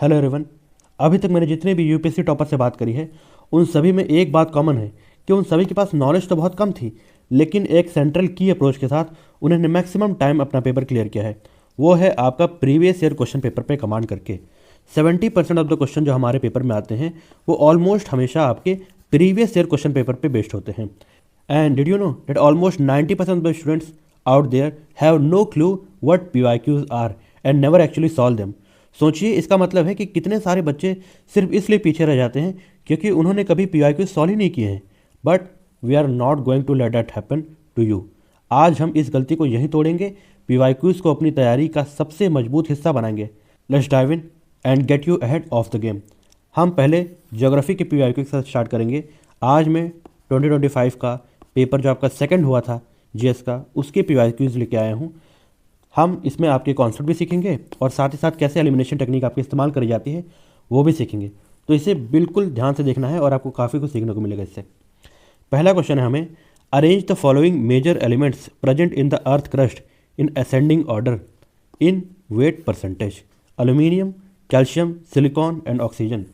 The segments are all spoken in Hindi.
Hello everyone. अभी तक मैंने जितने भी यूपीएससी टॉपर से बात करी है उन सभी में एक बात कॉमन है कि उन सभी के पास नॉलेज तो बहुत कम थी, लेकिन एक सेंट्रल की अप्रोच के साथ उन्होंने मैक्सिमम टाइम अपना पेपर क्लियर किया है। वो है आपका प्रीवियस ईयर क्वेश्चन पेपर पे कमांड करके 70% ऑफ द क्वेश्चन जो हमारे पेपर में आते हैं वो ऑलमोस्ट हमेशा आपके प्रीवियस ईयर क्वेश्चन पेपर पे बेस्ड होते हैं। And did you know that almost 90% of the students out there have no clue what PYQs are and never actually solve them. सोचिए, इसका मतलब है कि कितने सारे बच्चे सिर्फ इसलिए पीछे रह जाते हैं क्योंकि उन्होंने कभी पीवाईक्यू सॉल्व ही नहीं किए हैं। But we are not going to let that happen to you. आज हम इस गलती को यहीं तोड़ेंगे, पीवाईक्यूज को अपनी तैयारी का सबसे मजबूत हिस्सा बनाएंगे। Let's dive in and get you ahead of the game. हम पहले ज्योग्राफी के पीवाईक्यू के साथ स्टार्ट करेंगे। आज मैं 2025 का पेपर जो आपका सेकंड हुआ था जीएस का, उसके पीवाईक्यूज लेके आया हूँ। हम इसमें आपके कॉन्सेप्ट भी सीखेंगे और साथ ही साथ कैसे एलिमिनेशन टेक्निक आपकी इस्तेमाल करी जाती है वो भी सीखेंगे। तो इसे बिल्कुल ध्यान से देखना है और आपको काफ़ी कुछ सीखने को मिलेगा इससे। पहला क्वेश्चन है हमें, arrange the following major elements present in the earth crust in ascending order in weight percentage. Aluminium, calcium, silicon and oxygen.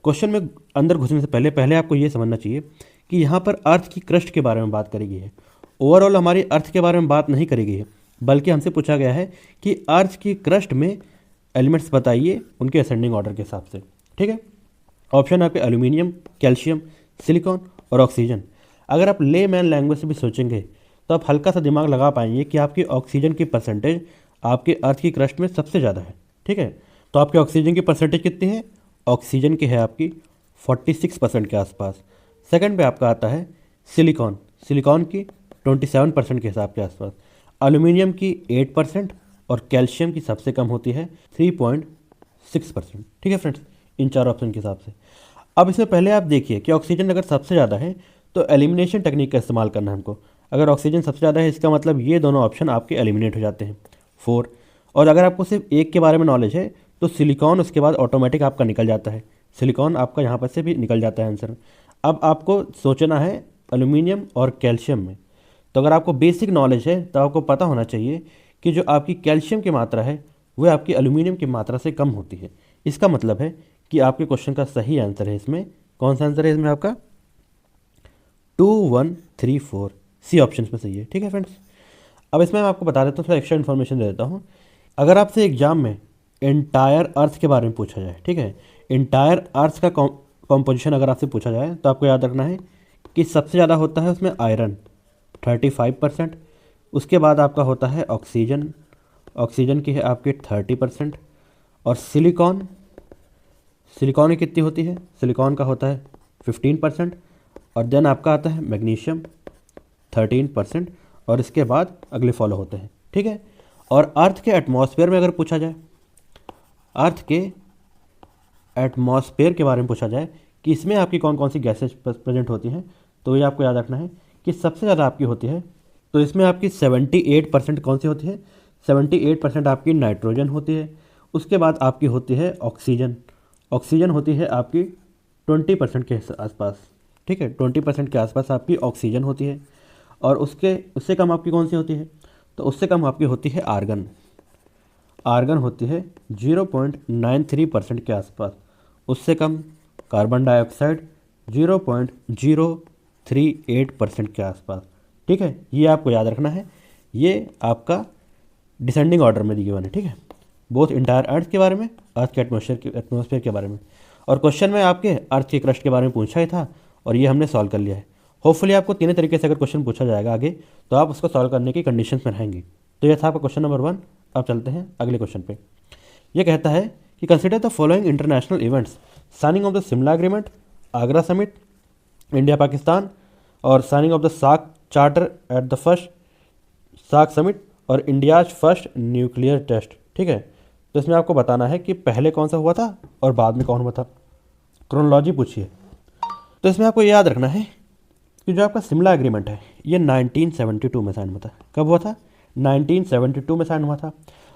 Question में अंदर घुसने से पहले पहले आपको ये समझना चाहिए कि यहाँ पर अर्थ की क्रस्ट के बारे में बात करी गई है। ओवरऑल हमारी अर्थ के बारे में बात नहीं करी गई है, बल्कि हमसे पूछा गया है कि अर्थ की क्रस्ट में एलिमेंट्स बताइए उनके असेंडिंग ऑर्डर के हिसाब से। ठीक है, ऑप्शन है आपके एल्यूमिनियम, कैल्शियम, सिलिकॉन और ऑक्सीजन। अगर आप ले मैन लैंग्वेज से भी सोचेंगे तो आप हल्का सा दिमाग लगा पाएंगे कि आपकी ऑक्सीजन की परसेंटेज आपके अर्थ की क्रस्ट में सबसे ज़्यादा है। ठीक है, तो आपके ऑक्सीजन की परसेंटेज कितनी है? ऑक्सीजन की है आपकी 46% के आसपास। सेकंड पे आपका आता है सिलिकॉन, सिलिकॉन की 27% के हिसाब के आसपास। एल्यूमिनियम की 8% और कैल्शियम की सबसे कम होती है 3.6%। ठीक है फ्रेंड्स, इन चार ऑप्शन के हिसाब से। अब इसमें पहले आप देखिए कि ऑक्सीजन अगर सबसे ज़्यादा है तो एलिमिनेशन टेक्निक का इस्तेमाल करना है हमको। अगर ऑक्सीजन सबसे ज़्यादा है इसका मतलब ये दोनों ऑप्शन आपके एलिमिनेट हो जाते हैं 4। और अगर आपको सिर्फ एक के बारे में नॉलेज है तो सिलिकॉन उसके बाद ऑटोमेटिक आपका निकल जाता है, सिलिकॉन आपका यहाँ पर से भी निकल जाता है आंसर। अब आपको सोचना है एल्यूमिनियम और कैल्शियम में। तो अगर आपको बेसिक नॉलेज है तो आपको पता होना चाहिए कि जो आपकी कैल्शियम की मात्रा है वह आपकी एल्यूमिनियम की मात्रा से कम होती है। इसका मतलब है कि आपके क्वेश्चन का सही आंसर है इसमें, कौन सा आंसर है इसमें आपका? 2134 सी ऑप्शन में सही है। ठीक है फ्रेंड्स, अब इसमें मैं आपको बता देता हूँ, थोड़ा एक्स्ट्रा इन्फॉर्मेशन दे देता हूँ। अगर आपसे एग्जाम में एंटायर अर्थ के बारे में पूछा जाए, ठीक है, एंटायर अर्थ का कॉम्पोजिशन अगर आपसे पूछा जाए तो आपको याद रखना है कि सबसे ज़्यादा होता है उसमें आयरन 35%। उसके बाद आपका होता है ऑक्सीजन, ऑक्सीजन की है आपकी 30%। और सिलिकॉन, सिलिकॉन की कितनी होती है? सिलिकॉन का होता है 15%। और देन आपका आता है मैग्नीशियम 13%। और इसके बाद अगले फॉलो होते हैं। ठीक है, और अर्थ के एटमॉस्फेयर में अगर पूछा जाए, अर्थ के एटमॉस्फेयर के बारे में पूछा जाए कि इसमें आपकी कौन कौन सी गैसेज प्रेजेंट होती हैं, तो ये आपको याद रखना है कि सबसे ज़्यादा आपकी होती है, तो इसमें आपकी 78% कौन सी होती है? 78% आपकी नाइट्रोजन होती है। उसके बाद आपकी होती है ऑक्सीजन, ऑक्सीजन होती है आपकी 20% के आसपास। ठीक है, 20% के आसपास आपकी ऑक्सीजन होती है। और उससे कम आपकी कौन सी होती है? तो उससे कम आपकी होती है आर्गन, आर्गन होती है 0.93% के आसपास। उससे कम कार्बन डाइऑक्साइड 0.038% के आसपास। ठीक है, ये आपको याद रखना है। ये आपका डिसेंडिंग ऑर्डर में दिए हुए हैं। ठीक है, बोथ इंटायर अर्थ के बारे में, अर्थ के एटमॉस्फेयर के बारे में। और क्वेश्चन में आपके अर्थ के क्रस्ट के बारे में पूछा ही था और ये हमने सॉल्व कर लिया है। होपफुली आपको तीनों तरीके से अगर क्वेश्चन पूछा जाएगा आगे तो आप उसको सॉल्व करने की कंडीशन में रहेंगी। तो यह था आपका क्वेश्चन नंबर 1। अब चलते हैं अगले क्वेश्चन पे। ये कहता है कि consider the following international events, signing of the Shimla agreement, Agra summit, India Pakistan, और signing of the SAARC charter at the first SAARC summit, और इंडियाज फर्स्ट न्यूक्लियर टेस्ट। ठीक है, तो इसमें आपको बताना है कि पहले कौन सा हुआ था और बाद में कौन हुआ था, क्रोनोलॉजी पूछिए। तो इसमें आपको याद रखना है कि जो आपका शिमला एग्रीमेंट है ये 1972 में साइन हुआ था। कब हुआ था? 1972 में साइन हुआ था।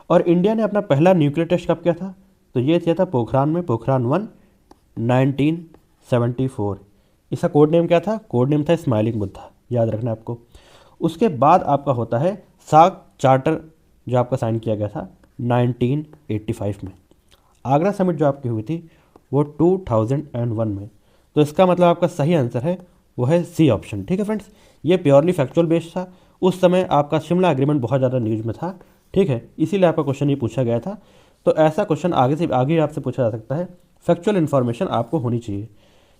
और इंडिया ने अपना पहला न्यूक्लियर टेस्ट कब किया था? तो ये किया था पोखरान में, पोखरान 1 1974। इसका कोड नेम क्या था? कोड नेम था स्माइलिंग बुद्धा, याद रखना आपको। उसके बाद आपका होता है सार्क चार्टर जो आपका साइन किया गया था 1985 में। आगरा समिट जो आपकी हुई थी वो 2001 में। तो इसका मतलब आपका सही आंसर है वो है सी ऑप्शन। ठीक है फ्रेंड्स, ये प्योरली फैक्चुअल बेस्ड था। उस समय आपका शिमला एग्रीमेंट बहुत ज़्यादा न्यूज़ में था, ठीक है, इसीलिए आपका क्वेश्चन ये पूछा गया था। तो ऐसा क्वेश्चन आगे से आगे आपसे पूछा जा सकता है। फैक्चुअल इन्फॉर्मेशन आपको होनी चाहिए।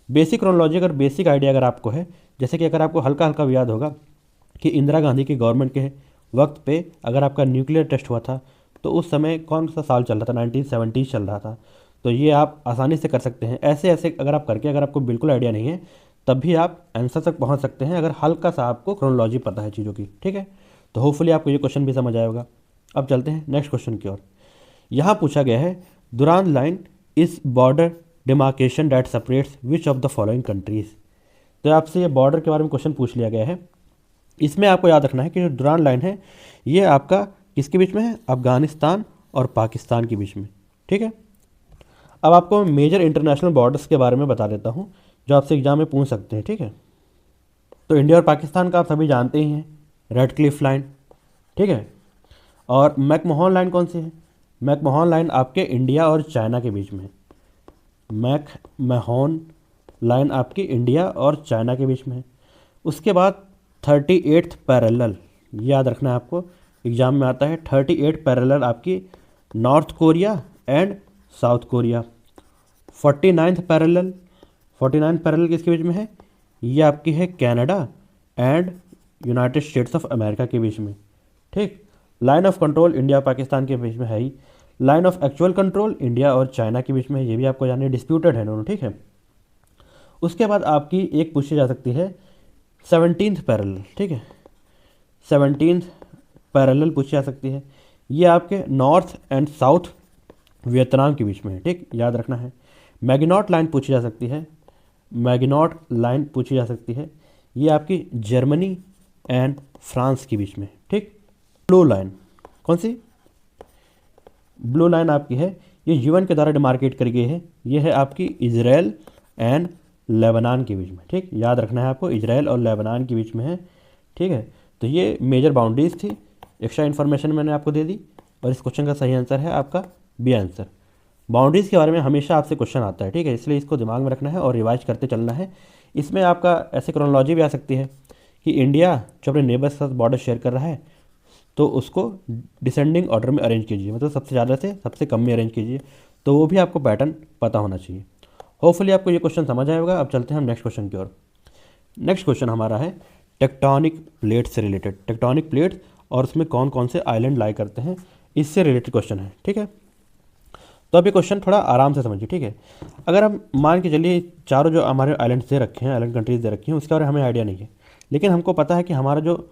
बेसिक क्रोनोलॉजी अगर बेसिक आइडिया अगर आपको है, जैसे कि अगर आपको हल्का हल्का याद होगा कि इंदिरा गांधी की गवर्नमेंट के वक्त पे अगर आपका न्यूक्लियर टेस्ट हुआ था तो उस समय कौन सा साल चल रहा था, 1970 चल रहा था। तो ये आप आसानी से कर सकते हैं। ऐसे ऐसे अगर आप करके, अगर आपको बिल्कुल आइडिया नहीं है तब भी आप आंसर तक पहुंच सकते हैं अगर हल्का सा आपको क्रोनोलॉजी पता है चीज़ों की। ठीक है, तो होपफुली आपको ये क्वेश्चन भी समझ आएगा। अब चलते हैं नेक्स्ट क्वेश्चन की ओर। यहाँ पूछा गया है दुरान line is border demarcation that separates which of the following countries. तो आपसे ये बॉर्डर के बारे में क्वेश्चन पूछ लिया गया है। इसमें आपको याद रखना है कि जो दुरान लाइन है ये आपका किसके बीच में है, अफगानिस्तान और पाकिस्तान के बीच में। ठीक है, अब आपको मेजर इंटरनेशनल बॉर्डर्स के बारे में बता देता हूँ जो आपसे एग्जाम में पूछ सकते हैं। ठीक है, तो इंडिया और पाकिस्तान का आप सभी जानते ही हैं, रेड क्लिफ लाइन। ठीक है, और मैकमोहन लाइन कौन सी है, मैकमोहन लाइन आपके इंडिया और चाइना के बीच में है। मैकमोहन लाइन आपकी इंडिया और चाइना के बीच में है। उसके बाद 38th पैरेलल, याद रखना है आपको, एग्जाम में आता है 38 पैरेलल आपकी North Korea and South Korea. 49th parallel, 49 parallel किसके बीच में है, ये आपकी है Canada and United States of America के बीच में। ठीक, line of control India Pakistan के बीच में है ही। Line of actual control India और चाइना के बीच में है, ये भी आपको जानना, डिस्प्यूटेड है दोनों। ठीक है, उसके बाद आपकी एक पूछी जा सकती है 17th पैरेलल। ठीक है, 17th पैरेलल पूछी जा सकती है, ये आपके नॉर्थ एंड साउथ वियतनाम के बीच में है। ठीक, याद रखना है। मैगिनॉट लाइन पूछी जा सकती है, मैगिनॉट लाइन पूछी जा सकती है, ये आपकी जर्मनी एंड फ्रांस के बीच में। ठीक, ब्लू लाइन कौन सी, ब्लू लाइन आपकी है, ये यूएन के द्वारा डिमार्केट करी गई है, ये है आपकी इजराइल एंड लेबनान के बीच में। ठीक, याद रखना है आपको, इजराइल और लेबनान के बीच में है। ठीक है, तो ये मेजर बाउंड्रीज थी, एक्स्ट्रा इन्फॉर्मेशन मैंने आपको दे दी और इस क्वेश्चन का सही आंसर है आपका बी आंसर। बाउंड्रीज़ के बारे में हमेशा आपसे क्वेश्चन आता है, ठीक है, इसलिए इसको दिमाग में रखना है और रिवाइज करते चलना है। इसमें आपका ऐसे क्रोनोलॉजी भी आ सकती है कि इंडिया जो अपने नेबर्स के साथ बॉर्डर शेयर कर रहा है तो उसको डिसेंडिंग ऑर्डर में अरेंज कीजिए, मतलब सबसे ज़्यादा से सबसे कम में अरेंज कीजिए, तो वो भी आपको पैटर्न पता होना चाहिए। होपफुली आपको ये क्वेश्चन समझ आएगा। अब चलते हैं हम नेक्स्ट क्वेश्चन की ओर। नेक्स्ट क्वेश्चन हमारा है टेक्टोनिक प्लेट से रिलेटेड, टेक्टोनिक प्लेट और उसमें कौन कौन से आइलैंड लाई करते हैं, इससे रिलेटेड क्वेश्चन है। ठीक है, तो अब ये क्वेश्चन थोड़ा आराम से समझिए। ठीक है, अगर हम मान के चलिए चारों जो हमारे आइलैंड दे रखे हैं, आइलैंड कंट्रीज दे रखी हैं, उसके बारे में हमें आइडिया नहीं है, लेकिन हमको पता है कि हमारा जो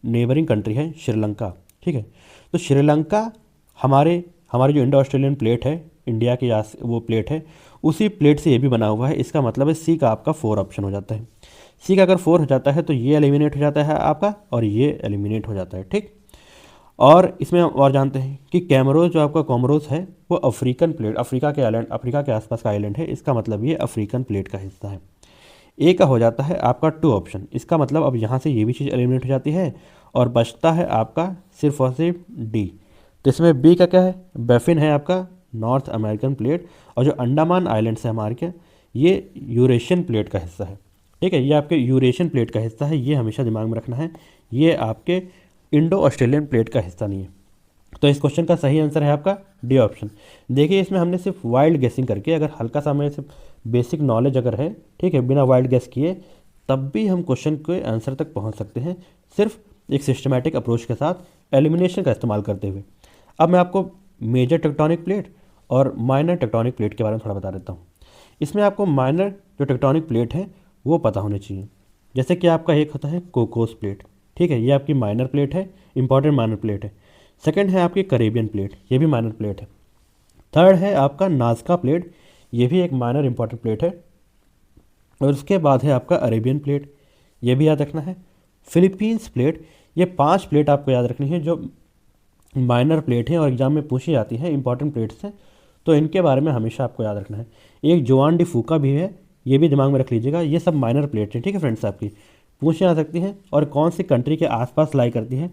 नेबरिंग कंट्री है श्रीलंका। ठीक है, तो श्रीलंका हमारी जो इंडो ऑस्ट्रेलियन प्लेट है, इंडिया की वो प्लेट है, उसी प्लेट से ये भी बना हुआ है। इसका मतलब है सी का आपका 4 ऑप्शन हो जाता है। सी का अगर 4 हो जाता है तो ये एलिमिनेट हो जाता है आपका और ये एलिमिनेट हो जाता है। ठीक, और इसमें हम और जानते हैं कि कैमरोज जो आपका कॉमरोज है वो अफ्रीकन प्लेट, अफ्रीका के आइलैंड, अफ्रीका के आसपास का आइलैंड है, इसका मतलब ये अफ्रीकन प्लेट का हिस्सा है। ए का हो जाता है आपका 2 ऑप्शन, इसका मतलब अब यहाँ से ये भी चीज़ एलिमिनेट हो जाती है और बचता है आपका सिर्फ और सिर्फ डी। तो इसमें बी का क्या है, बैफिन है आपका नॉर्थ अमेरिकन प्लेट, और जो अंडमान आइलैंड्स है हमारे के, ये यूरेशियन प्लेट का हिस्सा है। ठीक है, ये आपके यूरेशियन प्लेट का हिस्सा है, ये हमेशा दिमाग में रखना है, ये आपके इंडो ऑस्ट्रेलियन प्लेट का हिस्सा नहीं है। तो इस क्वेश्चन का सही आंसर है आपका डी ऑप्शन। देखिए इसमें हमने सिर्फ वाइल्ड गेसिंग करके, अगर हल्का सा हमें सिर्फ बेसिक नॉलेज अगर है, ठीक है, बिना वाइल्ड गेस किए तब भी हम क्वेश्चन के आंसर तक पहुंच सकते हैं, सिर्फ एक सिस्टमैटिक अप्रोच के साथ एलिमिनेशन का इस्तेमाल करते हुए। अब मैं आपको मेजर टेक्टोनिक प्लेट और माइनर टेक्टोनिक प्लेट के बारे में थोड़ा बता देता हूँ। इसमें आपको माइनर जो टेक्टोनिक प्लेट है वो पता होने चाहिए, जैसे कि आपका एक होता है कोकोस प्लेट। ठीक है, ये आपकी माइनर प्लेट है, इंपॉर्टेंट माइनर प्लेट है। सेकंड है आपकी करेबियन प्लेट, ये भी माइनर प्लेट है। थर्ड है आपका नाज़का प्लेट, ये भी एक माइनर इंपॉर्टेंट प्लेट है। और उसके बाद है आपका अरेबियन प्लेट, ये भी याद रखना है। फिलीपींस प्लेट, ये 5 प्लेट आपको याद रखनी है जो माइनर प्लेट हैं और एग्जाम में पूछी जाती है, इंपॉर्टेंट प्लेट्स हैं, तो इनके बारे में हमेशा आपको याद रखना है। एक जोआन डी फूका भी है, ये भी दिमाग में रख लीजिएगा, ये सब माइनर प्लेट हैं। ठीक है फ्रेंड्स, आपकी पूछी जा सकती हैं और कौन सी कंट्री के आसपास लाई करती है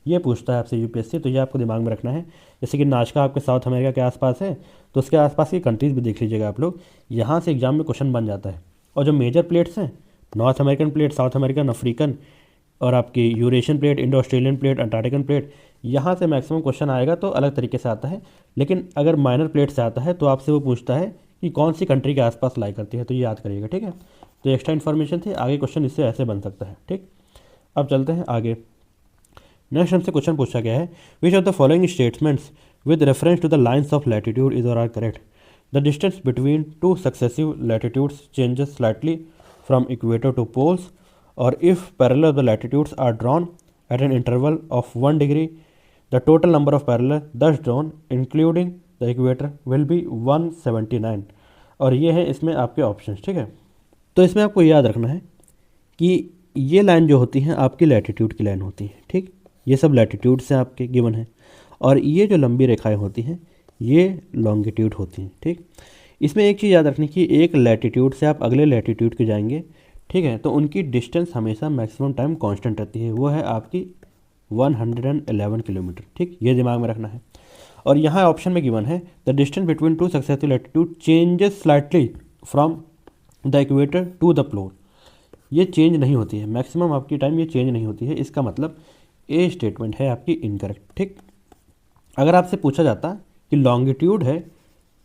ये पूछता है आपसे यूपीएससी, तो ये आपको दिमाग में रखना है। जैसे कि नाशका आपके साउथ अमेरिका के आसपास है, तो उसके आसपास की कंट्रीज़ भी देख लीजिएगा आप लोग, यहाँ से एग्जाम में क्वेश्चन बन जाता है। और जो मेजर प्लेट्स हैं, North American plate, South American, African और आपकी Eurasian plate, Indo Australian plate, Antarctican plate, यहाँ से मैक्सिमम क्वेश्चन आएगा तो अलग तरीके से आता है। लेकिन अगर माइनर प्लेट से आता है तो आपसे वो पूछता है कि कौन सी कंट्री के आसपास लाई करती है, तो ये याद करिएगा, ठीक है। तो एक्स्ट्रा इन्फॉर्मेशन थी, आगे क्वेश्चन इससे ऐसे बन सकता है, ठीक। अब चलते हैं आगे। नेक्स्ट हमसे क्वेश्चन पूछा गया है, which of the following statements with reference to the lines of latitude is और are correct. The distance between two successive latitudes changes slightly from equator to poles, और if parallel of the latitudes are drawn at an interval of 1 degree, the total number of parallel thus drawn including the equator will be 179। और ये है इसमें आपके ऑप्शंस, ठीक है। तो इसमें आपको याद रखना है कि ये लाइन जो होती हैं आपकी लैटिट्यूड की लाइन होती है, ठीक। ये सब लैटिट्यूड से आपके गिवन है, और ये जो लंबी रेखाएं होती हैं ये लॉन्गिट्यूड होती हैं, ठीक। इसमें एक चीज़ याद रखनी कि एक लैटिट्यूड से आप अगले लैटिट्यूड के जाएंगे, ठीक है, तो उनकी डिस्टेंस हमेशा मैक्सिमम टाइम कांस्टेंट रहती है, वो है आपकी 111 किलोमीटर, ठीक। ये दिमाग में रखना है। और यहाँ ऑप्शन में गिवन है, the distance between two successive latitude changes slightly from the equator to the pole. ये चेंज नहीं होती है, मैक्सिमम आपकी टाइम ये चेंज नहीं होती है। इसका मतलब ए स्टेटमेंट है आपकी इनकरेक्ट, ठीक। अगर आपसे पूछा जाता कि लॉन्गिट्यूड है,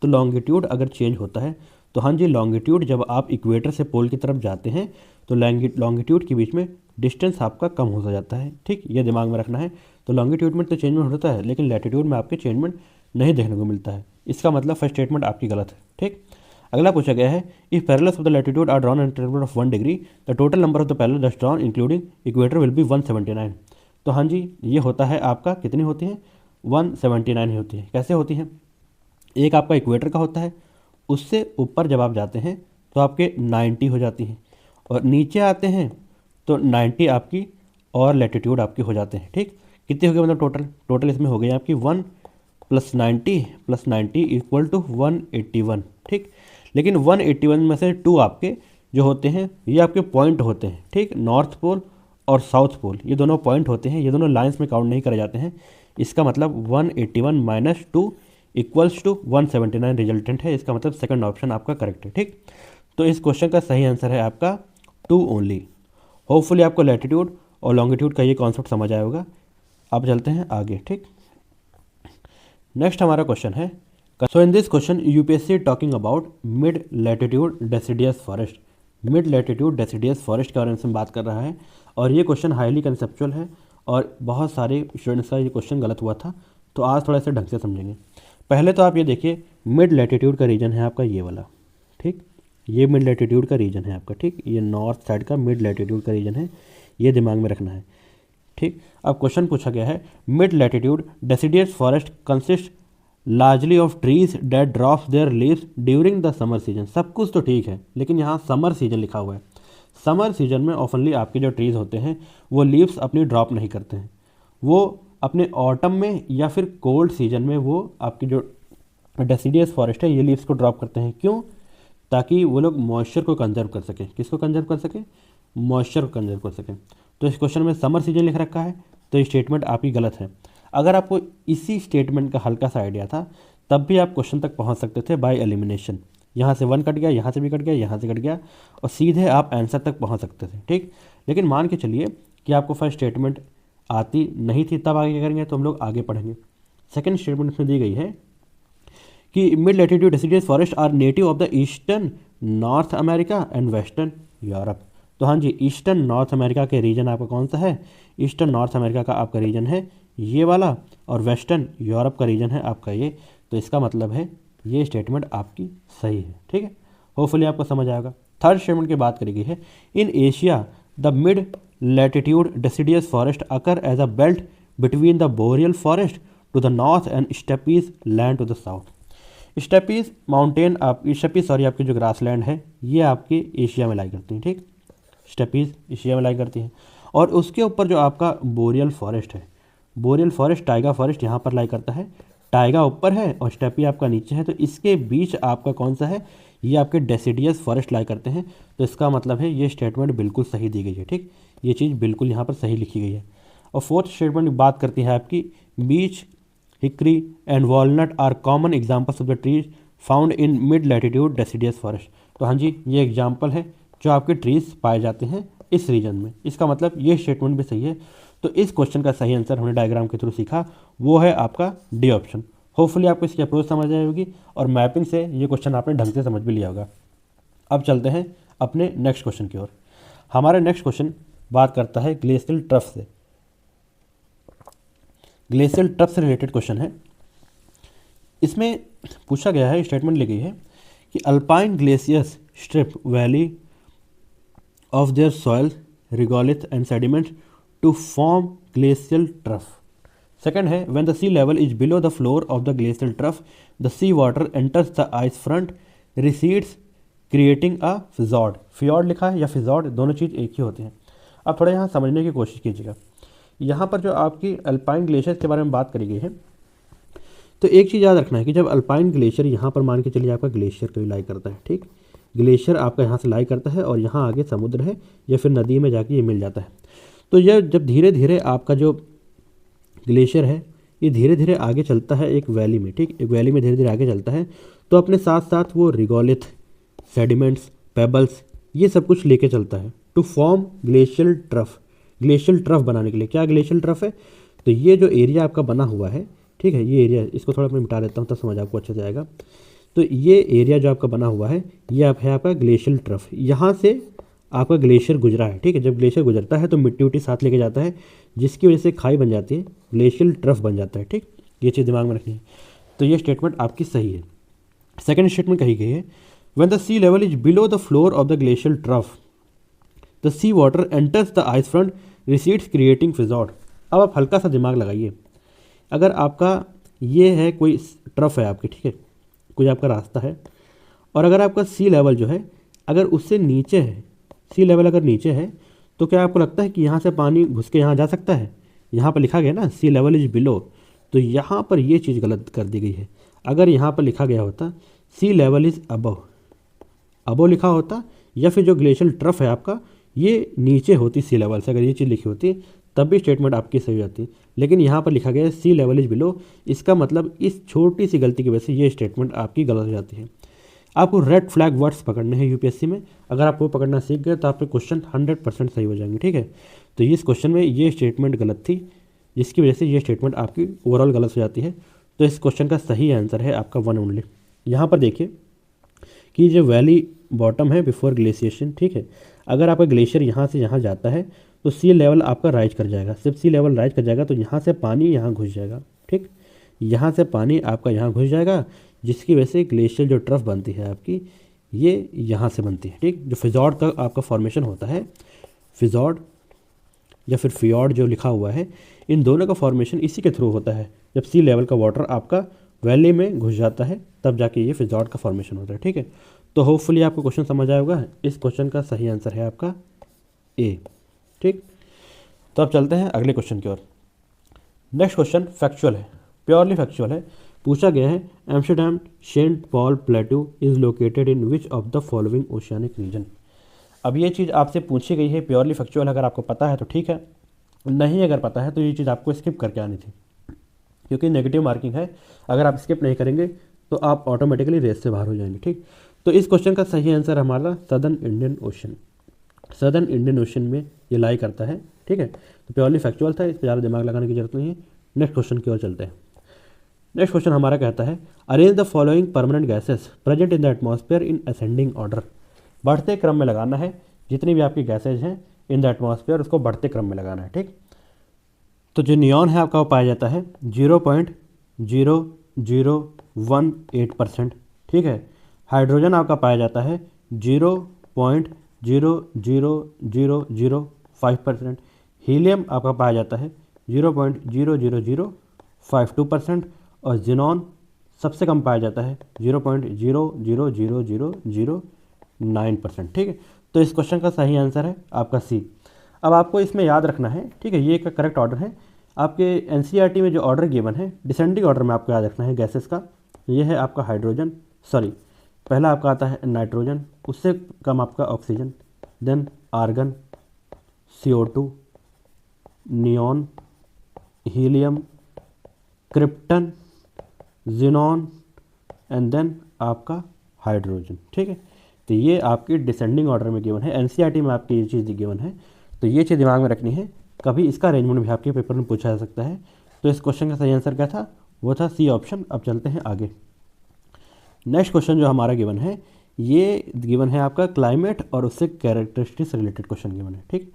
तो लॉन्गिट्यूड अगर चेंज होता है तो हाँ जी, लॉन्गिट्यूड जब आप इक्वेटर से पोल की तरफ जाते हैं तो लॉन्गिट्यूड के बीच में डिस्टेंस आपका कम होता जाता है, ठीक। ये दिमाग में रखना है। तो लॉन्गिट्यूड में तो चेंजमेंट होता है, लेकिन लैटिट्यूड में आपके चेंजमेंट नहीं देखने को मिलता है। इसका मतलब फर्स्ट स्टेटमेंट आपकी गलत है, ठीक। अगला पूछा गया है, if parallels of the latitude are drawn at interval of 1 degree, the total number of the parallel thus drawn including equator will be 179। तो हाँ जी, ये होता है आपका, कितनी होती है, 179 ही होती है। कैसे होती हैं, एक आपका इक्वेटर का होता है, उससे ऊपर जब आप जाते हैं तो आपके 90 हो जाती हैं, और नीचे आते हैं तो 90 आपकी और लैटिट्यूड आपकी हो जाते हैं, ठीक। कितने हो गए मतलब टोटल इसमें हो गई आपकी 1 + 90 इक्वल टू 181, ठीक। लेकिन 181 में से 2 आपके जो होते हैं ये आपके पॉइंट होते हैं, ठीक। नॉर्थ पोल और साउथ पोल ये दोनों पॉइंट होते हैं, ये दोनों लाइंस में काउंट नहीं करे जाते हैं। इसका मतलब 181 - 2 इक्वल्स टू 179 रिजल्टेंट है। इसका मतलब सेकंड ऑप्शन आपका करेक्ट है, ठीक। तो इस क्वेश्चन का सही आंसर है आपका 2 ओनली। होपफुली आपको लैटिट्यूड और लॉन्गिट्यूड का ये कॉन्सेप्ट समझ आया होगा। अब चलते हैं आगे, ठीक। नेक्स्ट हमारा क्वेश्चन है, so in this question UPSC talking about mid latitude deciduous forest. Mid latitude deciduous forest के बारे में बात कर रहा है, और ये क्वेश्चन हाईली कंसेप्चुअल है और बहुत सारे स्टूडेंट्स का ये क्वेश्चन गलत हुआ था, तो आज थोड़ा सा ढंग से समझेंगे। पहले तो आप ये देखिए, मिड लैटिट्यूड का रीजन है आपका ये वाला, ठीक। ये मिड लैटिट्यूड का रीजन है आपका, ठीक। ये नॉर्थ साइड का मिड लैटिट्यूड का रीजन है, ये दिमाग में रखना है, ठीक। अब क्वेश्चन पूछा गया है, mid latitude deciduous forest consist largely of trees that drops their leaves during the summer season. सब कुछ तो ठीक है, लेकिन यहाँ समर सीजन लिखा हुआ है। समर सीजन में ऑफनली आपके जो ट्रीज होते हैं वो लीव्स अपनी ड्रॉप नहीं करते हैं, वो अपने ऑटम में या फिर कोल्ड सीजन में वो आपकी जो डेसिडियस फॉरेस्ट है ये लीव्स को ड्रॉप करते हैं। क्यों? ताकि वो लोग मॉइस्चर को कंजर्व कर सकें। किसको कंजर्व कर सकें? मॉइस्चर को कंजर्व कर सकें। तो इस क्वेश्चन में समर सीजन लिख रखा है, तो ये स्टेटमेंट आपकी गलत है। अगर आपको इसी स्टेटमेंट का हल्का सा आइडिया था तब भी आप क्वेश्चन तक पहुंच सकते थे बाय एलिमिनेशन। यहाँ से 1 कट गया, यहाँ से भी कट गया, यहाँ से कट गया, और सीधे आप आंसर तक पहुँच सकते थे, ठीक। लेकिन मान के चलिए कि आपको फर्स्ट स्टेटमेंट आती नहीं थी, तब आगे क्या करेंगे, तो हम लोग आगे पढ़ेंगे। सेकेंड स्टेटमेंट इसमें दी गई है कि mid latitude deciduous forest are native of the eastern North America and western Europe. तो हाँ जी, ईस्टर्न नॉर्थ अमेरिका के रीजन आपका कौन सा है? ईस्टर्न नॉर्थ अमेरिका का आपका रीजन है ये वाला, और वेस्टर्न यूरोप का रीजन है आपका ये। तो इसका मतलब है ये स्टेटमेंट आपकी सही है, ठीक है। होपफुली आपको समझ आएगा। थर्ड स्टेटमेंट की बात करी गई है, in Asia the mid latitude deciduous forest occur as a belt between the boreal forest to the north and steppes land to the south. Steppes mountain आपकी जो ग्रास लैंड है ये आपके एशिया में लाई करती हैं, ठीक। स्टेपीज एशिया में लाई करती हैं, और उसके ऊपर जो आपका बोरियल फॉरेस्ट है, बोरियल फॉरेस्ट टाइगा फॉरेस्ट यहाँ पर लाई करता है। टाइगा ऊपर है और स्टेपी आपका नीचे है, तो इसके बीच आपका कौन सा है? ये आपके डेसिडियस फॉरेस्ट लाई करते हैं। तो इसका मतलब है ये स्टेटमेंट बिल्कुल सही दी गई है, ठीक। ये चीज़ बिल्कुल यहाँ पर सही लिखी गई है। और फोर्थ स्टेटमेंट बात करती है आपकी beech, hickory and walnut are common examples of the trees found in mid latitude deciduous forest. तो हाँ जी, ये एग्जाम्पल है जो आपके ट्रीज पाए जाते हैं इस रीजन में। इसका मतलब ये स्टेटमेंट भी सही है। तो इस क्वेश्चन का सही आंसर हमने डायग्राम के थ्रू सीखा, वो है आपका डी ऑप्शन। होपफुली आपको इसकी अप्रोच समझ आई होगी और मैपिंग से ये क्वेश्चन आपने ढंग से समझ भी लिया होगा। अब चलते हैं अपने नेक्स्ट क्वेश्चन की ओर। हमारा नेक्स्ट क्वेश्चन बात करता है ग्लेशियल ट्रफ से। ग्लेशियल ट्रफ से रिलेटेड क्वेश्चन है। इसमें पूछा गया है, स्टेटमेंट ली गई है कि alpine glaciers strip valley of their soil regolith and sediments to form glacial trough. Second है when the sea level is below the floor of the glacial trough the sea water enters the ice front recedes creating a fjord. Fjord लिखा है या फिजॉर्ड, दोनों चीज़ एक ही होते हैं। अब थोड़ा यहाँ समझने की कोशिश कीजिएगा। यहाँ पर जो आपकी अल्पाइन ग्लेशियर के बारे में बात करी गई है, तो एक चीज़ याद रखना है कि जब अल्पाइन ग्लेशियर यहाँ पर मान के चलिए आपका ग्लेशियर कभी लाई करता है, ठीक, ग्लेशियर आपका यहाँ से लाई करता है और यहाँ आगे समुद्र है या फिर नदी में जाके ये मिल जाता है। तो यह जब धीरे धीरे आपका जो ग्लेशियर है ये धीरे धीरे आगे चलता है एक वैली में, ठीक, एक वैली में धीरे धीरे आगे चलता है, तो अपने साथ साथ वो रिगोलिथ, सेडिमेंट्स, पेबल्स, ये सब कुछ लेके चलता है to form glacial trough. Glacial trough बनाने के लिए क्या ग्लेशियल ट्रफ है, तो ये जो एरिया आपका बना हुआ है, ठीक है, ये एरिया, इसको थोड़ा मैं मिटा देता हूँ तब समझ आपको अच्छे से आएगा। तो ये एरिया जो आपका बना हुआ है ये आप है आपका ग्लेशियल ट्रफ। यहाँ से आपका ग्लेशियर गुजरा है, ठीक है, जब ग्लेशियर गुजरता है तो मिट्टी उट्टी साथ लेके जाता है, जिसकी वजह से खाई बन जाती है, ग्लेशियल ट्रफ बन जाता है, ठीक, ये चीज़ दिमाग में रखनी है। तो ये स्टेटमेंट आपकी सही है। सेकेंड स्टेटमेंट कही गई है when the sea level is below the floor of the glacial trough the sea water enters the ice front recedes creating fjord. अब आप हल्का सा दिमाग लगाइए। अगर आपका ये है कोई ट्रफ है आपकी, ठीक है, कोई आपका रास्ता है, और अगर आपका सी लेवल जो है अगर उससे नीचे है, सी लेवल अगर नीचे है, तो क्या आपको लगता है कि यहाँ से पानी घुस के यहाँ जा सकता है? यहाँ पर लिखा गया ना सी लेवल इज बिलो, तो यहाँ पर ये चीज़ गलत कर दी गई है। अगर यहाँ पर लिखा गया होता सी लेवल इज अबव, अबव लिखा होता, या फिर जो ग्लेशियल ट्रफ है आपका ये नीचे होती सी लेवल से, अगर ये चीज़ लिखी होती तब भी स्टेटमेंट आपकी सही हो जाती। लेकिन यहाँ पर लिखा गया है सी लेवल इज बिलो, इसका मतलब इस छोटी सी गलती की वजह से ये स्टेटमेंट आपकी गलत हो जाती है। आपको रेड फ्लैग वर्ड्स पकड़ने हैं यूपीएससी में, अगर आप वो पकड़ना सीख गए तो आपके क्वेश्चन 100% सही हो जाएंगे, ठीक है। तो इस क्वेश्चन में ये स्टेटमेंट गलत थी, जिसकी वजह से ये स्टेटमेंट आपकी ओवरऑल गलत हो जाती है। तो इस क्वेश्चन का सही आंसर है आपका वन ओनली। यहाँ पर देखिए कि जो वैली बॉटम है बिफोर ग्लेशिएशन, ठीक है, अगर आपका ग्लेशियर यहाँ से यहाँ जाता है तो सी लेवल आपका राइज कर जाएगा। जब सी लेवल राइज कर जाएगा तो यहाँ से पानी यहाँ घुस जाएगा, ठीक, यहाँ से पानी आपका यहाँ घुस जाएगा, जिसकी वजह से ग्लेशियर जो ट्रफ बनती है आपकी ये यहाँ से बनती है, ठीक। जो फिजॉर्ड का आपका फॉर्मेशन होता है, फिजॉर्ड या फिर फियॉर्ड जो लिखा हुआ है, इन दोनों का फॉर्मेशन इसी के थ्रू होता है। जब सी लेवल का वाटर आपका वैली में घुस जाता है तब जाके ये फिजॉर्ड का फॉर्मेशन होता है, ठीक है। तो होपफुली आपको क्वेश्चन समझ आया होगा। इस क्वेश्चन का सही आंसर है आपका ए, ठीक। तो अब चलते हैं अगले क्वेश्चन की ओर। नेक्स्ट क्वेश्चन फैक्चुअल है, प्योरली फैक्चुअल है। पूछा गया है Amsterdam Saint Paul plateau is located in which of the following oceanic region. अब ये चीज़ आपसे पूछी गई है, प्योरली फैक्चुअल, अगर आपको पता है तो ठीक है, नहीं अगर पता है तो ये चीज़ आपको स्किप करके आनी थी, क्योंकि नेगेटिव मार्किंग है। अगर आप स्किप नहीं करेंगे तो आप ऑटोमेटिकली रेस से बाहर हो जाएंगे, ठीक। तो इस क्वेश्चन का सही आंसर हमारा southern Indian ocean, southern Indian ocean में ये लाई करता है, ठीक है। तो प्योरली फैक्चुअल था, इस पर ज़्यादा दिमाग लगाने की जरूरत नहीं है। नेक्स्ट क्वेश्चन की ओर चलते हैं। नेक्स्ट क्वेश्चन हमारा कहता है arrange the following permanent gases present in the atmosphere in ascending order. बढ़ते क्रम में लगाना है, जितनी भी आपकी गैसेज हैं इन द एटमॉस्फेयर उसको बढ़ते क्रम में लगाना है, ठीक। तो जो नियॉन है आपका वो पाया जाता है 0.0018%, ठीक है। हाइड्रोजन आपका पाया जाता है 0.00005%। हीलियम आपका पाया जाता है 0.00052% और जिनॉन सबसे कम पाया जाता है 0.00009%, ठीक है। तो इस क्वेश्चन का सही आंसर है आपका सी। अब आपको इसमें याद रखना है, ठीक है, ये एक करेक्ट ऑर्डर है। आपके एनसीईआरटी में जो ऑर्डर गिवन है डिसेंडिंग ऑर्डर में आपको याद रखना है गैसेस का। ये है आपका हाइड्रोजन, सॉरी पहला आपका आता है नाइट्रोजन, उससे कम आपका oxygen, then argon, CO2, neon, helium, krypton, xenon and then आपका हाइड्रोजन। ठीक है, तो ये आपकी डिसेंडिंग ऑर्डर में गिवन है, एनसीईआरटी में आपकी ये चीज़ गिवन है, तो ये चीज़ दिमाग में रखनी है। कभी इसका अरेंजमेंट भी आपके पेपर में पूछा जा सकता है। तो इस क्वेश्चन का सही आंसर क्या था, वो था सी ऑप्शन। अब चलते हैं आगे। नेक्स्ट क्वेश्चन जो हमारा गिवन है, ये गिवन है आपका क्लाइमेट और उससे कैरेक्टरिस्टिक्स रिलेटेड क्वेश्चन गिवन है। ठीक,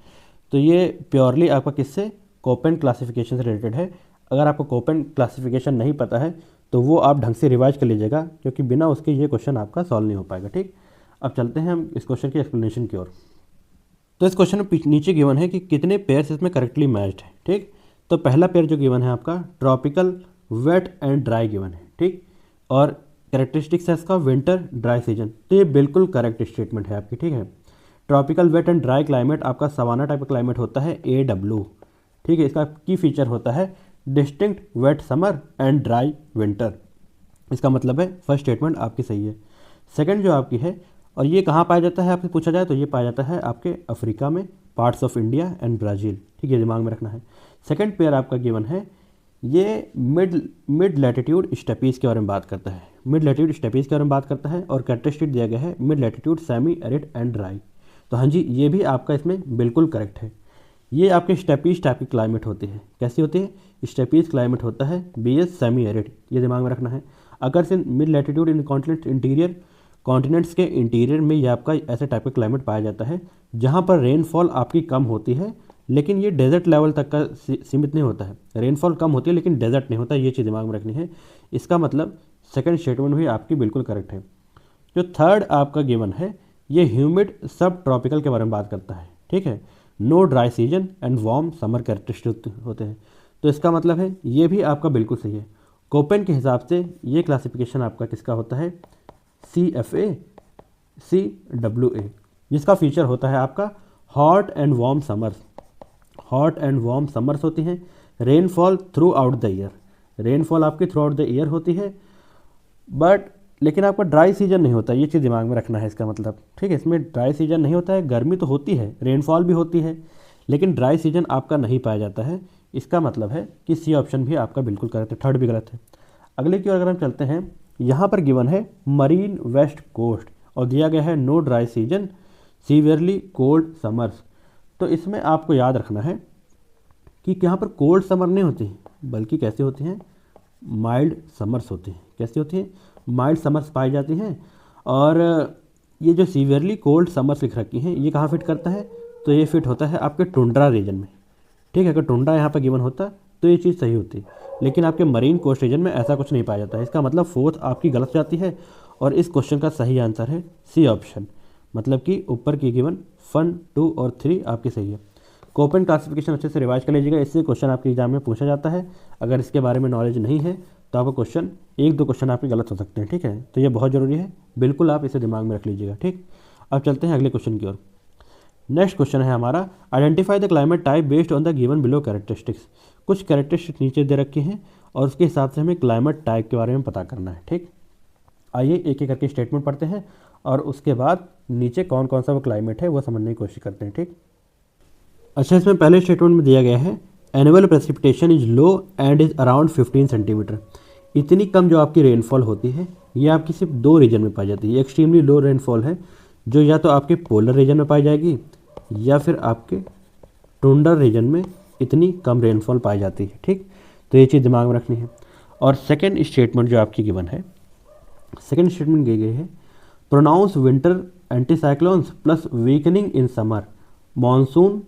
तो ये प्योरली आपका किससे, कोपेन क्लासिफिकेशन से रिलेटेड है। अगर आपको कोपेन क्लासिफिकेशन नहीं पता है तो वो आप ढंग से रिवाइज कर लीजिएगा, क्योंकि बिना उसके ये क्वेश्चन आपका सॉल्व नहीं हो पाएगा। ठीक, अब चलते हैं हम इस क्वेश्चन की एक्सप्लेनेशन की ओर। तो इस क्वेश्चन में नीचे गिवन है कि कितने पेयर्स इसमें करेक्टली मैच्ड है। ठीक, तो पहला पेयर जो गिवन है आपका tropical wet and dry given है। ठीक, और कैरेक्टरिस्टिक्स है इसका विंटर ड्राई सीजन, तो ये बिल्कुल करेक्ट स्टेटमेंट है आपकी। ठीक है, tropical wet and dry climate आपका सवाना टाइप का क्लाइमेट होता है AW। ठीक है, इसका की फीचर होता है distinct wet summer and dry winter. इसका मतलब है फर्स्ट स्टेटमेंट आपकी सही है। सेकंड जो आपकी है, और ये कहाँ पाया जाता है आपसे पूछा जाए तो ये पाया जाता है आपके अफ्रीका में, parts of India and Brazil. ठीक है, दिमाग में रखना है। सेकंड पेयर आपका गिवन है, ये मिड लैटिट्यूड स्टेपीज़ के बारे में बात करता है, मिड लैटिट्यूड स्टेपीज़ के बारे में बात करता है, और कैरेक्टरिस्टिक दिया गया है mid latitude semi arid and dry. तो हाँ जी, ये भी आपका इसमें बिल्कुल करेक्ट है। ये आपके स्टेपीज टाइप की क्लाइमेट होती है। कैसी होती है, स्टेपीज क्लाइमेट होता है, BS सेमी एरिड, ये दिमाग में रखना है। अगर से मिड लैटिट्यूड इन कॉन्टिनेंट इंटीरियर, कॉन्टिनेंट्स के इंटीरियर में ये आपका ऐसे टाइप का क्लाइमेट पाया जाता है जहाँ पर रेनफॉल आपकी कम होती है, लेकिन ये डेजर्ट लेवल तक का सीमित नहीं होता है। रेनफॉल कम होती है लेकिन डेजर्ट नहीं होता, ये चीज़ दिमाग में रखनी है। इसका मतलब सेकंड स्टेटमेंट भी आपकी बिल्कुल करेक्ट है। जो थर्ड आपका गिवन है, ये ह्यूमिड सब ट्रॉपिकल के बारे में बात करता है। ठीक है, no dry season and warm summer characteristic होते हैं, तो इसका मतलब है ये भी आपका बिल्कुल सही है। कोपेन के हिसाब से ये क्लासिफिकेशन आपका किसका होता है, CFA CWA, जिसका फीचर होता है आपका hot and warm summers. Hot and warm summers होती हैं, rainfall through out the year, rainfall आपकी थ्रू आउट द ईयर होती है, बट लेकिन आपका ड्राई सीजन नहीं होता, ये चीज़ दिमाग में रखना है इसका मतलब। ठीक है, इसमें ड्राई सीजन नहीं होता है, गर्मी तो होती है, रेनफॉल भी होती है, लेकिन ड्राई सीजन आपका नहीं पाया जाता है। इसका मतलब है कि सी ऑप्शन भी आपका बिल्कुल गलत है, थर्ड भी गलत है। अगले की ओर अगर हम चलते हैं, यहाँ पर गिवन है मरीन वेस्ट कोस्ट और दिया गया है no dry season severely cold summers. तो इसमें आपको याद रखना है कि यहाँ पर कोल्ड समर नहीं होती, बल्कि कैसे होती हैं, माइल्ड समर्स होती हैं। कैसी होती हैं, माइल्ड समर्स पाई जाती हैं। और ये जो सीवियरली कोल्ड समर्स लिख रखी हैं, ये कहाँ फिट करता है, तो ये फिट होता है आपके टुंड्रा रीजन में। ठीक है, अगर टुंड्रा यहाँ पर गिवन होता तो ये चीज़ सही होती, लेकिन आपके मरीन कोस्ट रीजन में ऐसा कुछ नहीं पाया जाता है। इसका मतलब फोर्थ आपकी गलत जाती है, और इस क्वेश्चन का सही आंसर है सी ऑप्शन, मतलब कि ऊपर की गिवन 1, 2 और 3 आपकी सही है। कोपेन क्लासिफिकेशन अच्छे से रिवाइज कर लीजिएगा, इससे क्वेश्चन आपके एग्जाम में पूछा जाता है। अगर इसके बारे में नॉलेज नहीं है तो आपका क्वेश्चन 1-2 क्वेश्चन आपके गलत हो सकते हैं। ठीक है, तो ये बहुत ज़रूरी है, बिल्कुल आप इसे दिमाग में रख लीजिएगा। ठीक, अब चलते हैं अगले क्वेश्चन की ओर। नेक्स्ट क्वेश्चन है हमारा, identify the climate type based on the given below characteristics. कुछ कैरेक्टरिस्टिक्स नीचे दे रखे हैं और उसके हिसाब से हमें क्लाइमेट टाइप के बारे में पता करना है। ठीक, आइए एक एक करके स्टेटमेंट पढ़ते हैं और उसके बाद नीचे कौन कौन सा वो क्लाइमेट है वो समझने की कोशिश करते हैं। ठीक, अच्छा, इसमें पहले स्टेटमेंट में दिया गया है annual precipitation is low and is around 15 centimetre. इतनी कम जो आपकी रेनफॉल होती है ये आपकी सिर्फ 2 रीजन में पाई जाती है। एक्सट्रीमली लो रेनफॉल है जो या तो आपके पोलर रीजन में पाई जाएगी या फिर आपके टुंड्रा रीजन में इतनी कम रेनफॉल पाई जाती है। ठीक, तो ये चीज़ दिमाग में रखनी है। और सेकेंड स्टेटमेंट जो आपकी गिवन है, सेकेंड स्टेटमेंट दी गई है pronounce winter anticyclones plus weakening in summer monsoon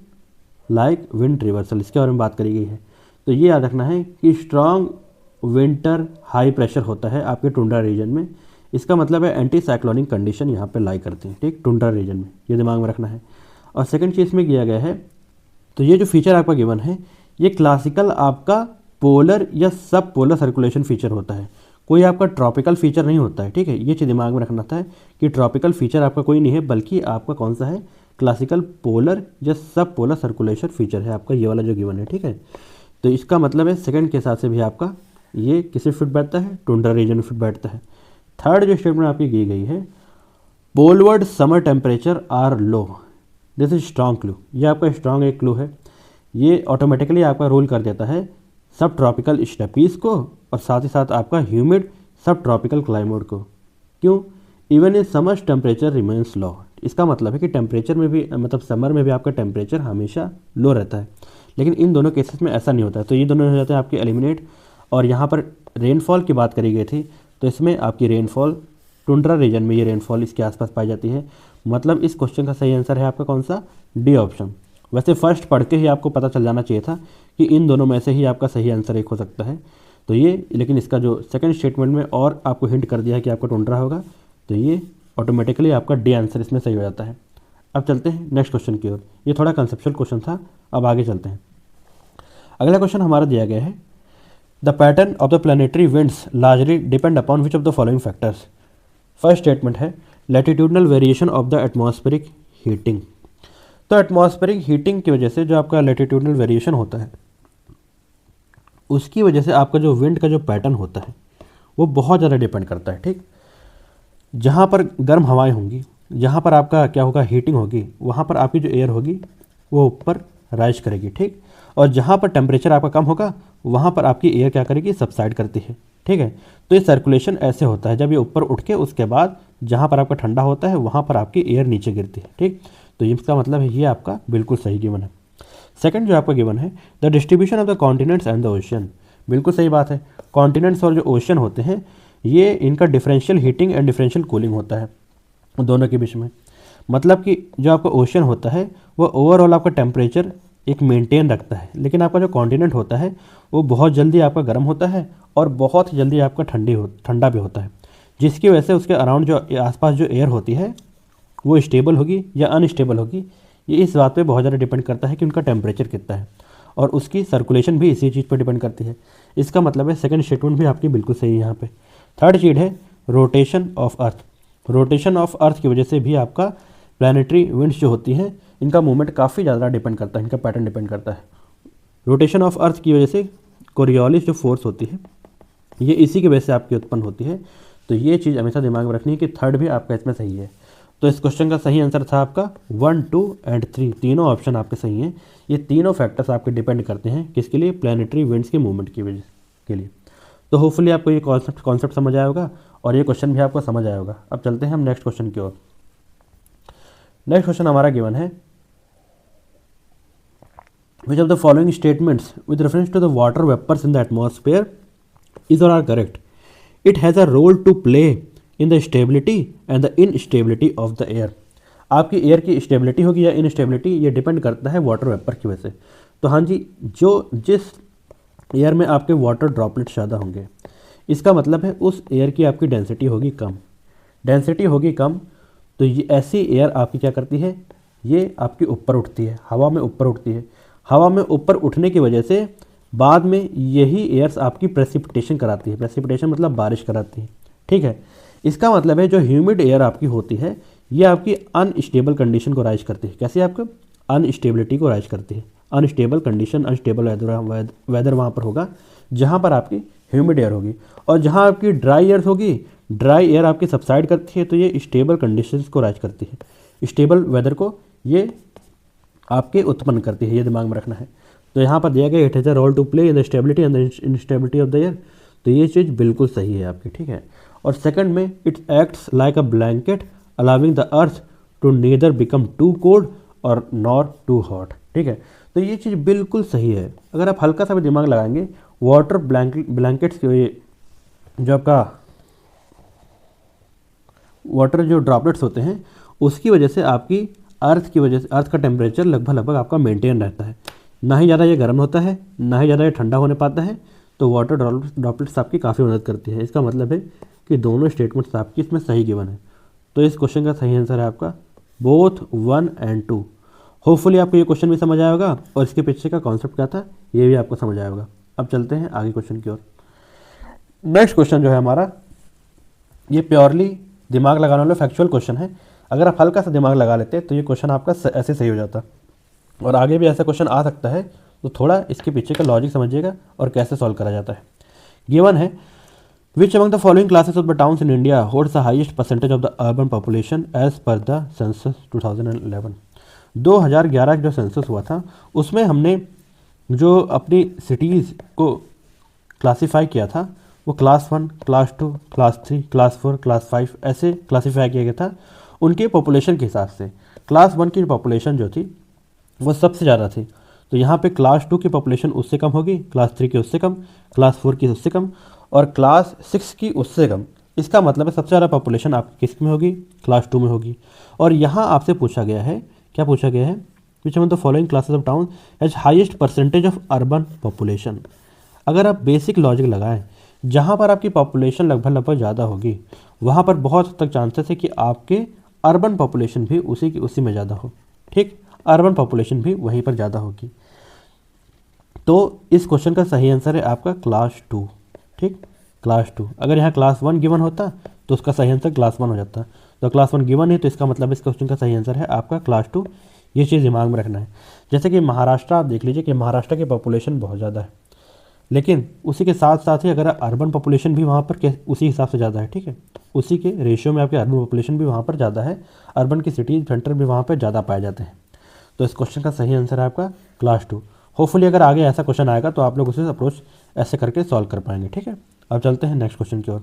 like wind reversal, इसके बारे में बात करी गई है। तो ये याद रखना है कि स्ट्रॉन्ग विंटर हाई प्रेशर होता है आपके टुंड्रा रीजन में, इसका मतलब है एंटी साइक्लोनिक कंडीशन यहाँ पे लाई करती है। ठीक, टुंड्रा रीजन में, ये दिमाग में रखना है। और सेकंड चीज़ में किया गया है, तो ये जो फीचर आपका गिवन है ये क्लासिकल आपका पोलर या सब पोलर सर्कुलेशन फीचर होता है, कोई आपका ट्रॉपिकल फीचर नहीं होता है। ठीक है, ये चीज़ दिमाग में रखना था कि ट्रॉपिकल फीचर आपका कोई नहीं है, बल्कि आपका कौन सा है, क्लासिकल पोलर या सब पोलर सर्कुलेशन फीचर है आपका ये वाला जो गिवन है। ठीक है, तो इसका मतलब है सेकंड के हिसाब से भी आपका ये किसे फिट बैठता है, टुंड्रा रीजन में फिट बैठता है। थर्ड जो स्टेटमेंट आपकी दी गई है, poleward summer temperature are low, this is strong clue, ये आपका स्ट्रॉन्ग एक क्लू है। ये ऑटोमेटिकली आपका रूल कर देता है सब ट्रॉपिकल स्टेपीज़ को और साथ ही साथ आपका ह्यूमिड सब ट्रॉपिकल क्लाइमेट को। क्यों? Even in summers temperature remains low. इसका मतलब है कि टेम्परेचर में भी मतलब समर में भी आपका टेम्परेचर हमेशा लो रहता है, लेकिन इन दोनों केसेस में ऐसा नहीं होता है। तो ये दोनों हो जाते हैं आपके एलिमिनेट। और यहाँ पर रेनफॉल की बात करी गई थी, तो इसमें आपकी रेनफॉल टुंड्रा रीजन में ये रेनफॉल इसके आसपास पाई जाती है। मतलब इस क्वेश्चन का सही आंसर है आपका कौन सा? D option. वैसे फर्स्ट पढ़ के ही आपको पता चल जाना चाहिए था कि इन दोनों में से ही आपका सही आंसर एक हो सकता है, तो ये, लेकिन इसका जो सेकंड स्टेटमेंट में और आपको हिंट कर दिया है कि आपको टुंड्रा होगा, तो ये ऑटोमेटिकली आपका डी आंसर इसमें सही हो जाता है। अब चलते हैं नेक्स्ट क्वेश्चन की ओर। ये थोड़ा कंसेप्चुअल क्वेश्चन था, अब आगे चलते हैं। अगला क्वेश्चन हमारा दिया गया है, the pattern of the planetary winds largely depend upon which of the following factors. First statement है latitudinal variation of the atmospheric heating. तो एटमॉस्फेरिक हीटिंग की वजह से जो आपका लैटिट्यूडनल वेरिएशन होता है, उसकी वजह से आपका जो विंड का जो पैटर्न होता है वो बहुत ज़्यादा डिपेंड करता है। ठीक, जहाँ पर गर्म हवाएं होंगी, जहाँ पर आपका क्या होगा, हीटिंग होगी, वहाँ पर आपकी जो एयर होगी वो ऊपर राइज करेगी। ठीक, और जहाँ पर टेम्परेचर आपका कम होगा वहाँ पर आपकी एयर क्या करेगी, सबसाइड करती है। ठीक है, तो ये सर्कुलेशन ऐसे होता है, जब ये ऊपर उठ के उसके बाद जहाँ पर आपका ठंडा होता है वहाँ पर आपकी एयर नीचे गिरती है। ठीक, तो इसका मतलब है ये आपका बिल्कुल सही गिवन है। सेकंड जो आपका गिवन है, the distribution of the continents and the ocean. बिल्कुल सही बात है, कॉन्टिनेंट्स और जो ओशन होते हैं ये इनका differential heating and differential cooling होता है दोनों के बीच में। मतलब कि जो आपका ओशन होता है वो ओवरऑल आपका टेम्परेचर एक मेंटेन रखता है, लेकिन आपका जो कॉन्टिनेंट होता है वो बहुत जल्दी आपका गर्म होता है और बहुत जल्दी आपका ठंडा भी होता है, जिसकी वजह से उसके अराउंड जो आसपास जो एयर होती है वो स्टेबल होगी या अनस्टेबल होगी, ये इस बात पे बहुत ज़्यादा डिपेंड करता है कि उनका टेम्परेचर कितना है, और उसकी सर्कुलेशन भी इसी चीज़ पर डिपेंड करती है। इसका मतलब है सेकंड स्टेटमेंट भी आपकी बिल्कुल सही है यहाँ पे। थर्ड चीज़ है rotation of earth. Rotation of earth की वजह से भी आपका प्लानिटरी विंड्स जो होती हैं इनका मूवमेंट काफ़ी ज़्यादा डिपेंड करता है, इनका पैटर्न डिपेंड करता है। रोटेशन ऑफ अर्थ की वजह से कोरियोलिस जो फोर्स होती है ये इसी की वजह से आपकी उत्पन्न होती है। तो ये चीज़ हमेशा दिमाग में रखनी है कि थर्ड भी आपका इसमें सही है। तो इस क्वेश्चन का सही आंसर था आपका 1, 2 एंड 3, तीनों ऑप्शन आपके सही हैं। ये तीनों फैक्टर्स आपके डिपेंड करते हैं किसके लिए, प्लानिटरी विंड्स के मूवमेंट की वजह के लिए। तो होपफुली आपको ये कॉन्सेप्ट समझ आया होगा और ये क्वेश्चन भी आपको समझ आया होगा। अब चलते हैं हम नेक्स्ट क्वेश्चन की ओर। नेक्स्ट क्वेश्चन हमारा गिवन है, which of the following statements with reference to the water vapors in the atmosphere is or are correct? It has a role to play in the stability and the instability of the air. आपकी एयर की स्टेबिलिटी होगी या इनस्टेबिलिटी ये डिपेंड करता है वाटर वेपर की वजह से। तो हाँ जी, जो जिस एयर में आपके वाटर ड्रॉपलेट्स ज़्यादा होंगे इसका मतलब है उस एयर की आपकी डेंसिटी होगी कम। डेंसिटी होगी कम तो ये ऐसी एयर आपकी क्या करती है, ये आपकी ऊपर उठती है, हवा में ऊपर उठती है। हवा में ऊपर उठने की वजह से बाद में यही एयर्स आपकी प्रेसिपिटेशन कराती है। प्रेसिपिटेशन मतलब बारिश कराती है। ठीक है, इसका मतलब है जो ह्यूमिड एयर आपकी होती है ये आपकी अनस्टेबल कंडीशन को राइज करती है। कैसे आपको अनस्टेबिलिटी को राइज करती है। अनस्टेबल कंडीशन, अनस्टेबल वेदर वहाँ पर होगा जहाँ पर आपकी ह्यूमिड एयर होगी, और जहाँ आपकी ड्राई एयर होगी, ड्राई एयर आपकी सबसाइड करती है तो ये स्टेबल कंडीशंस को राइज करती है। स्टेबल वेदर को ये आपके उत्पन्न करती है, ये दिमाग में रखना है। तो यहाँ पर दिया गया it has a role to play in the stability and the instability of the air, तो ये चीज़ बिल्कुल सही है आपकी। ठीक है, और सेकंड में it acts like a blanket allowing the earth to neither become too cold और नॉर टू हॉट। ठीक है, तो ये चीज़ बिल्कुल सही है। अगर आप हल्का सा भी दिमाग लगाएंगे, वाटर ब्लैंकेट्स के जो आपका वाटर जो ड्रॉपलेट्स होते हैं उसकी वजह से आपकी अर्थ की वजह से अर्थ का टेम्परेचर लगभग आपका मेंटेन रहता है। ना ही ज़्यादा ये गर्म होता है, ना ही ज़्यादा ये ठंडा होने पाता है। तो वाटर ड्रॉपलेट्स आपकी काफ़ी मदद करती है। इसका मतलब है कि दोनों स्टेटमेंट्स आपकी इसमें सही गिवन है। तो इस क्वेश्चन का सही आंसर है आपका बोथ 1 एंड 2। होपफुली आपको ये क्वेश्चन भी समझ आया होगा और इसके पीछे का कॉन्सेप्ट क्या था ये भी आपको समझ आया होगा। अब चलते हैं आगे क्वेश्चन की ओर। नेक्स्ट क्वेश्चन जो है हमारा ये प्योरली दिमाग लगाने वाला फैक्चुअल क्वेश्चन है। अगर आप हल्का सा दिमाग लगा लेते तो ये क्वेश्चन आपका ऐसे सही हो जाता, और आगे भी ऐसा क्वेश्चन आ सकता है। तो थोड़ा इसके पीछे का लॉजिक समझिएगा और कैसे सॉल्व करा जाता है। गिवन है which among the following classes of the towns in India holds the highest percentage of the urban population as per the census 2011। 2011 जो सेंसस हुआ था उसमें हमने जो अपनी सिटीज़ को क्लासीफाई किया था वो class 1, class 2, class 3, class 4, class 5 ऐसे क्लासीफाई किया गया था उनके पॉपुलेशन के हिसाब से। क्लास 1 की पॉपुलेशन जो थी वो सबसे ज़्यादा थी, तो यहाँ पे क्लास 2 की पॉपुलेशन उससे कम होगी, क्लास 3 की उससे कम, क्लास 4 की उससे कम और क्लास 6 की उससे कम। इसका मतलब है सबसे ज़्यादा पॉपुलेशन आपकी किस में होगी, क्लास 2 में होगी। और यहाँ आपसे पूछा गया है, क्या पूछा गया है, which one the following classes of town has highest percentage of urban population. अगर आप बेसिक लॉजिक लगाएं, जहाँ पर आपकी पॉपुलेशन लगभग ज़्यादा होगी वहाँ पर बहुत हद तक चांसेस है कि आपके अर्बन पॉपुलेशन भी उसी में ज़्यादा हो। ठीक, अर्बन पॉपुलेशन भी वहीं पर ज़्यादा होगी। तो इस क्वेश्चन का सही आंसर है आपका क्लास 2। ठीक, क्लास 2। अगर यहाँ क्लास 1 गिवन होता तो उसका सही आंसर क्लास 1 हो जाता। तो क्लास 1 गिवन है तो इसका मतलब इस क्वेश्चन का सही आंसर है आपका क्लास 2। ये चीज़ दिमाग में रखना है। जैसे कि महाराष्ट्र, आप देख लीजिए कि महाराष्ट्र की पॉपुलेशन बहुत ज़्यादा है, लेकिन उसी के साथ साथ ही अगर अर्बन पॉपुलेशन भी वहाँ पर उसी हिसाब से ज़्यादा है। ठीक है, उसी के रेशियो में आपके अर्बन पॉपुलेशन भी वहाँ पर ज़्यादा है, अर्बन की सिटीज़ सेंटर भी वहाँ पर ज़्यादा पाए जाते हैं। तो इस क्वेश्चन का सही आंसर है आपका क्लास 2। होपफुली अगर आगे ऐसा क्वेश्चन आएगा तो आप लोग उसे अप्रोच ऐसे करके सॉल्व कर पाएंगे। ठीक है, अब चलते हैं नेक्स्ट क्वेश्चन की ओर।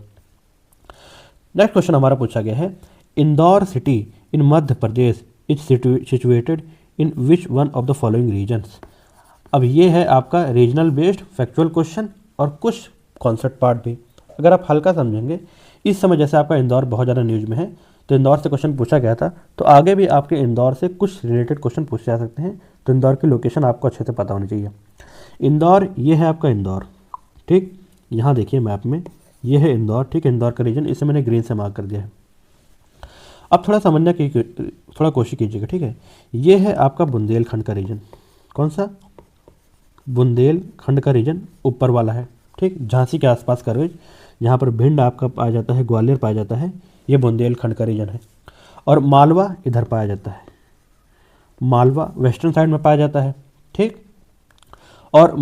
नेक्स्ट क्वेश्चन हमारा पूछा गया है, Indore city in Madhya Pradesh is situated in which one of the following regions. अब ये है आपका रीजनल बेस्ड फैक्चुअल क्वेश्चन और कुछ कॉन्सेप्ट पार्ट भी। अगर आप हल्का समझेंगे, इस समय जैसे आपका इंदौर बहुत ज़्यादा न्यूज़ में है तो इंदौर से क्वेश्चन पूछा गया था, तो आगे भी आपके इंदौर से कुछ रिलेटेड क्वेश्चन पूछे जा सकते हैं। तो इंदौर की लोकेशन आपको अच्छे से पता होनी चाहिए। इंदौर, ये है आपका इंदौर। ठीक, यहाँ देखिए मैप में, ये है इंदौर। ठीक है, इंदौर का रीजन इसे मैंने ग्रीन से मार्क कर दिया है। अब थोड़ा समझने की थोड़ा कोशिश कीजिएगा। ठीक है, ये है आपका बुंदेलखंड का रीजन। कौन सा? बुंदेलखंड का रीजन ऊपर वाला है। ठीक, झांसी के आसपास का रीजन, जहाँ पर भिंड आपका पाया जाता है, ग्वालियर पाया जाता है, ये बुंदेलखंड का रीजन है। और मालवा इधर पाया जाता है, मालवा वेस्टर्न साइड में पाया जाता है। ठीक, और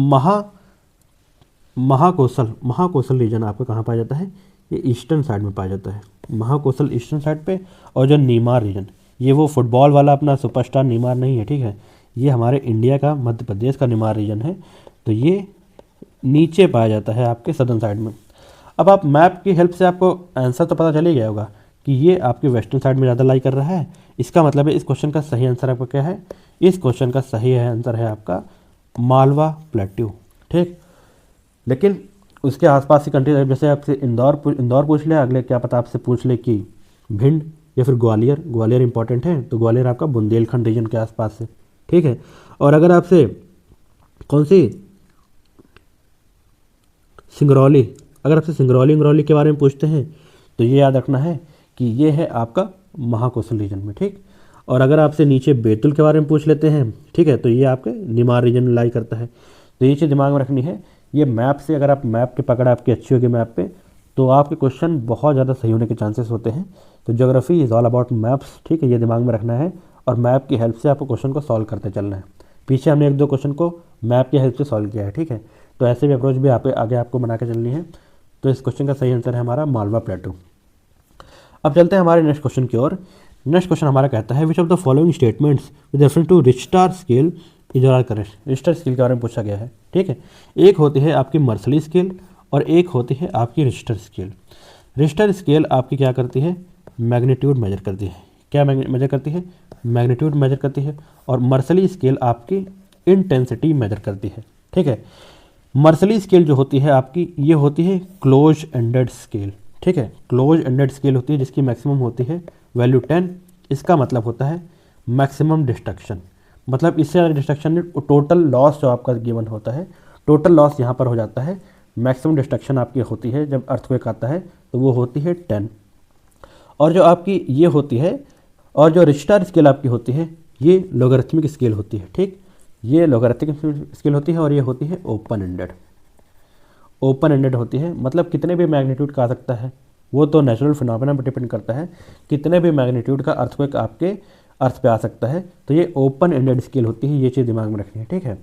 महाकोशल रीजन आपका कहाँ पाया जाता है, ये ईस्टर्न साइड में पाया जाता है, महाकोशल ईस्टर्न साइड पे। और जो नीमार रीजन, ये वो फुटबॉल वाला अपना सुपरस्टार नीमार नहीं है। ठीक है, ये हमारे इंडिया का, मध्य प्रदेश का नीमार रीजन है। तो ये नीचे पाया जाता है आपके सदर्न साइड में। अब आप मैप की हेल्प से आपको आंसर तो पता चल ही गया होगा कि ये आपके वेस्टर्न साइड में ज़्यादा लाई कर रहा है। इसका मतलब है इस क्वेश्चन का सही आंसर आपका क्या है, इस क्वेश्चन का सही आंसर है आपका मालवा प्लेट्यू। ठीक, लेकिन उसके आसपास की कंट्री, जैसे आपसे इंदौर पूछ ले, अगले क्या पता आपसे पूछ ले कि भिंड या फिर ग्वालियर। ग्वालियर इंपॉर्टेंट है, तो ग्वालियर आपका बुंदेलखंड रीजन के आसपास है। ठीक है, और अगर आपसे कौन सी सिंगरौली, अगर आपसे सिंगरौली के बारे में पूछते हैं तो ये याद रखना है कि ये है आपका महाकोशल रीजन में। ठीक, और अगर आपसे नीचे बैतूल के बारे में पूछ लेते हैं, ठीक है, तो ये आपके निमार रीजन में लाई करता है। तो ये चीज़ दिमाग में रखनी है। ये मैप से, अगर आप मैप की पकड़ आपकी अच्छी होगी मैप पे, तो आपके क्वेश्चन बहुत ज़्यादा सही होने के चांसेस होते हैं। तो geography is all about maps. ठीक है, ये दिमाग में रखना है और मैप की हेल्प से आपको क्वेश्चन को सॉल्व करते चलना है। पीछे हमने 1-2 क्वेश्चन को मैप की हेल्प से सॉल्व किया है। ठीक है, तो ऐसे भी अप्रोच भी आगे आपको बना के चलनी है। तो इस क्वेश्चन का सही आंसर है हमारा मालवा प्लेटू। अब चलते हैं हमारे नेक्स्ट क्वेश्चन की ओर। नेक्स्ट क्वेश्चन हमारा कहता है, which of the following statements with reference to Richter scale is are correct. Richter scale के बारे में पूछा गया है। ठीक है, एक होती है आपकी मर्सली स्केल और एक होती है आपकी रिक्टर स्केल। रिक्टर स्केल आपकी क्या करती है, मैग्नीट्यूड मेजर करती है। क्या मेजर करती है, मैग्नीट्यूड मेजर करती है। और मर्सली स्केल आपकी इंटेंसिटी मेजर करती है। ठीक है, मर्सली स्केल जो होती है आपकी, ये होती है क्लोज एंडेड स्केल। ठीक है, क्लोज एंडेड स्केल होती है जिसकी मैक्सिमम होती है वैल्यू 10। इसका मतलब होता है मैक्सिमम डिस्ट्रक्शन, मतलब इससे ज़्यादा डिस्ट्रक्शन नहीं, टोटल लॉस जो आपका गिवन होता है, टोटल लॉस यहाँ पर हो जाता है। मैक्सिमम डिस्ट्रक्शन आपकी होती है जब अर्थक्वेक आता है तो वो होती है 10। और जो आपकी ये होती है, और जो रिक्टर स्केल आपकी होती है, ये लोगरिथमिक स्केल होती है। ठीक, ये लोगरिथमिक स्केल होती है और ये होती है ओपन एंडेड। ओपन एंडेड होती है, मतलब कितने भी मैग्नीट्यूड का आ सकता है, वो तो नेचुरल फिनोमेना पर डिपेंड करता है, कितने भी मैग्नीट्यूड का अर्थक्वेक आपके अर्थ पे आ सकता है। तो ये ओपन एंडेड स्केल होती है, ये चीज़ दिमाग में रखनी है। ठीक है,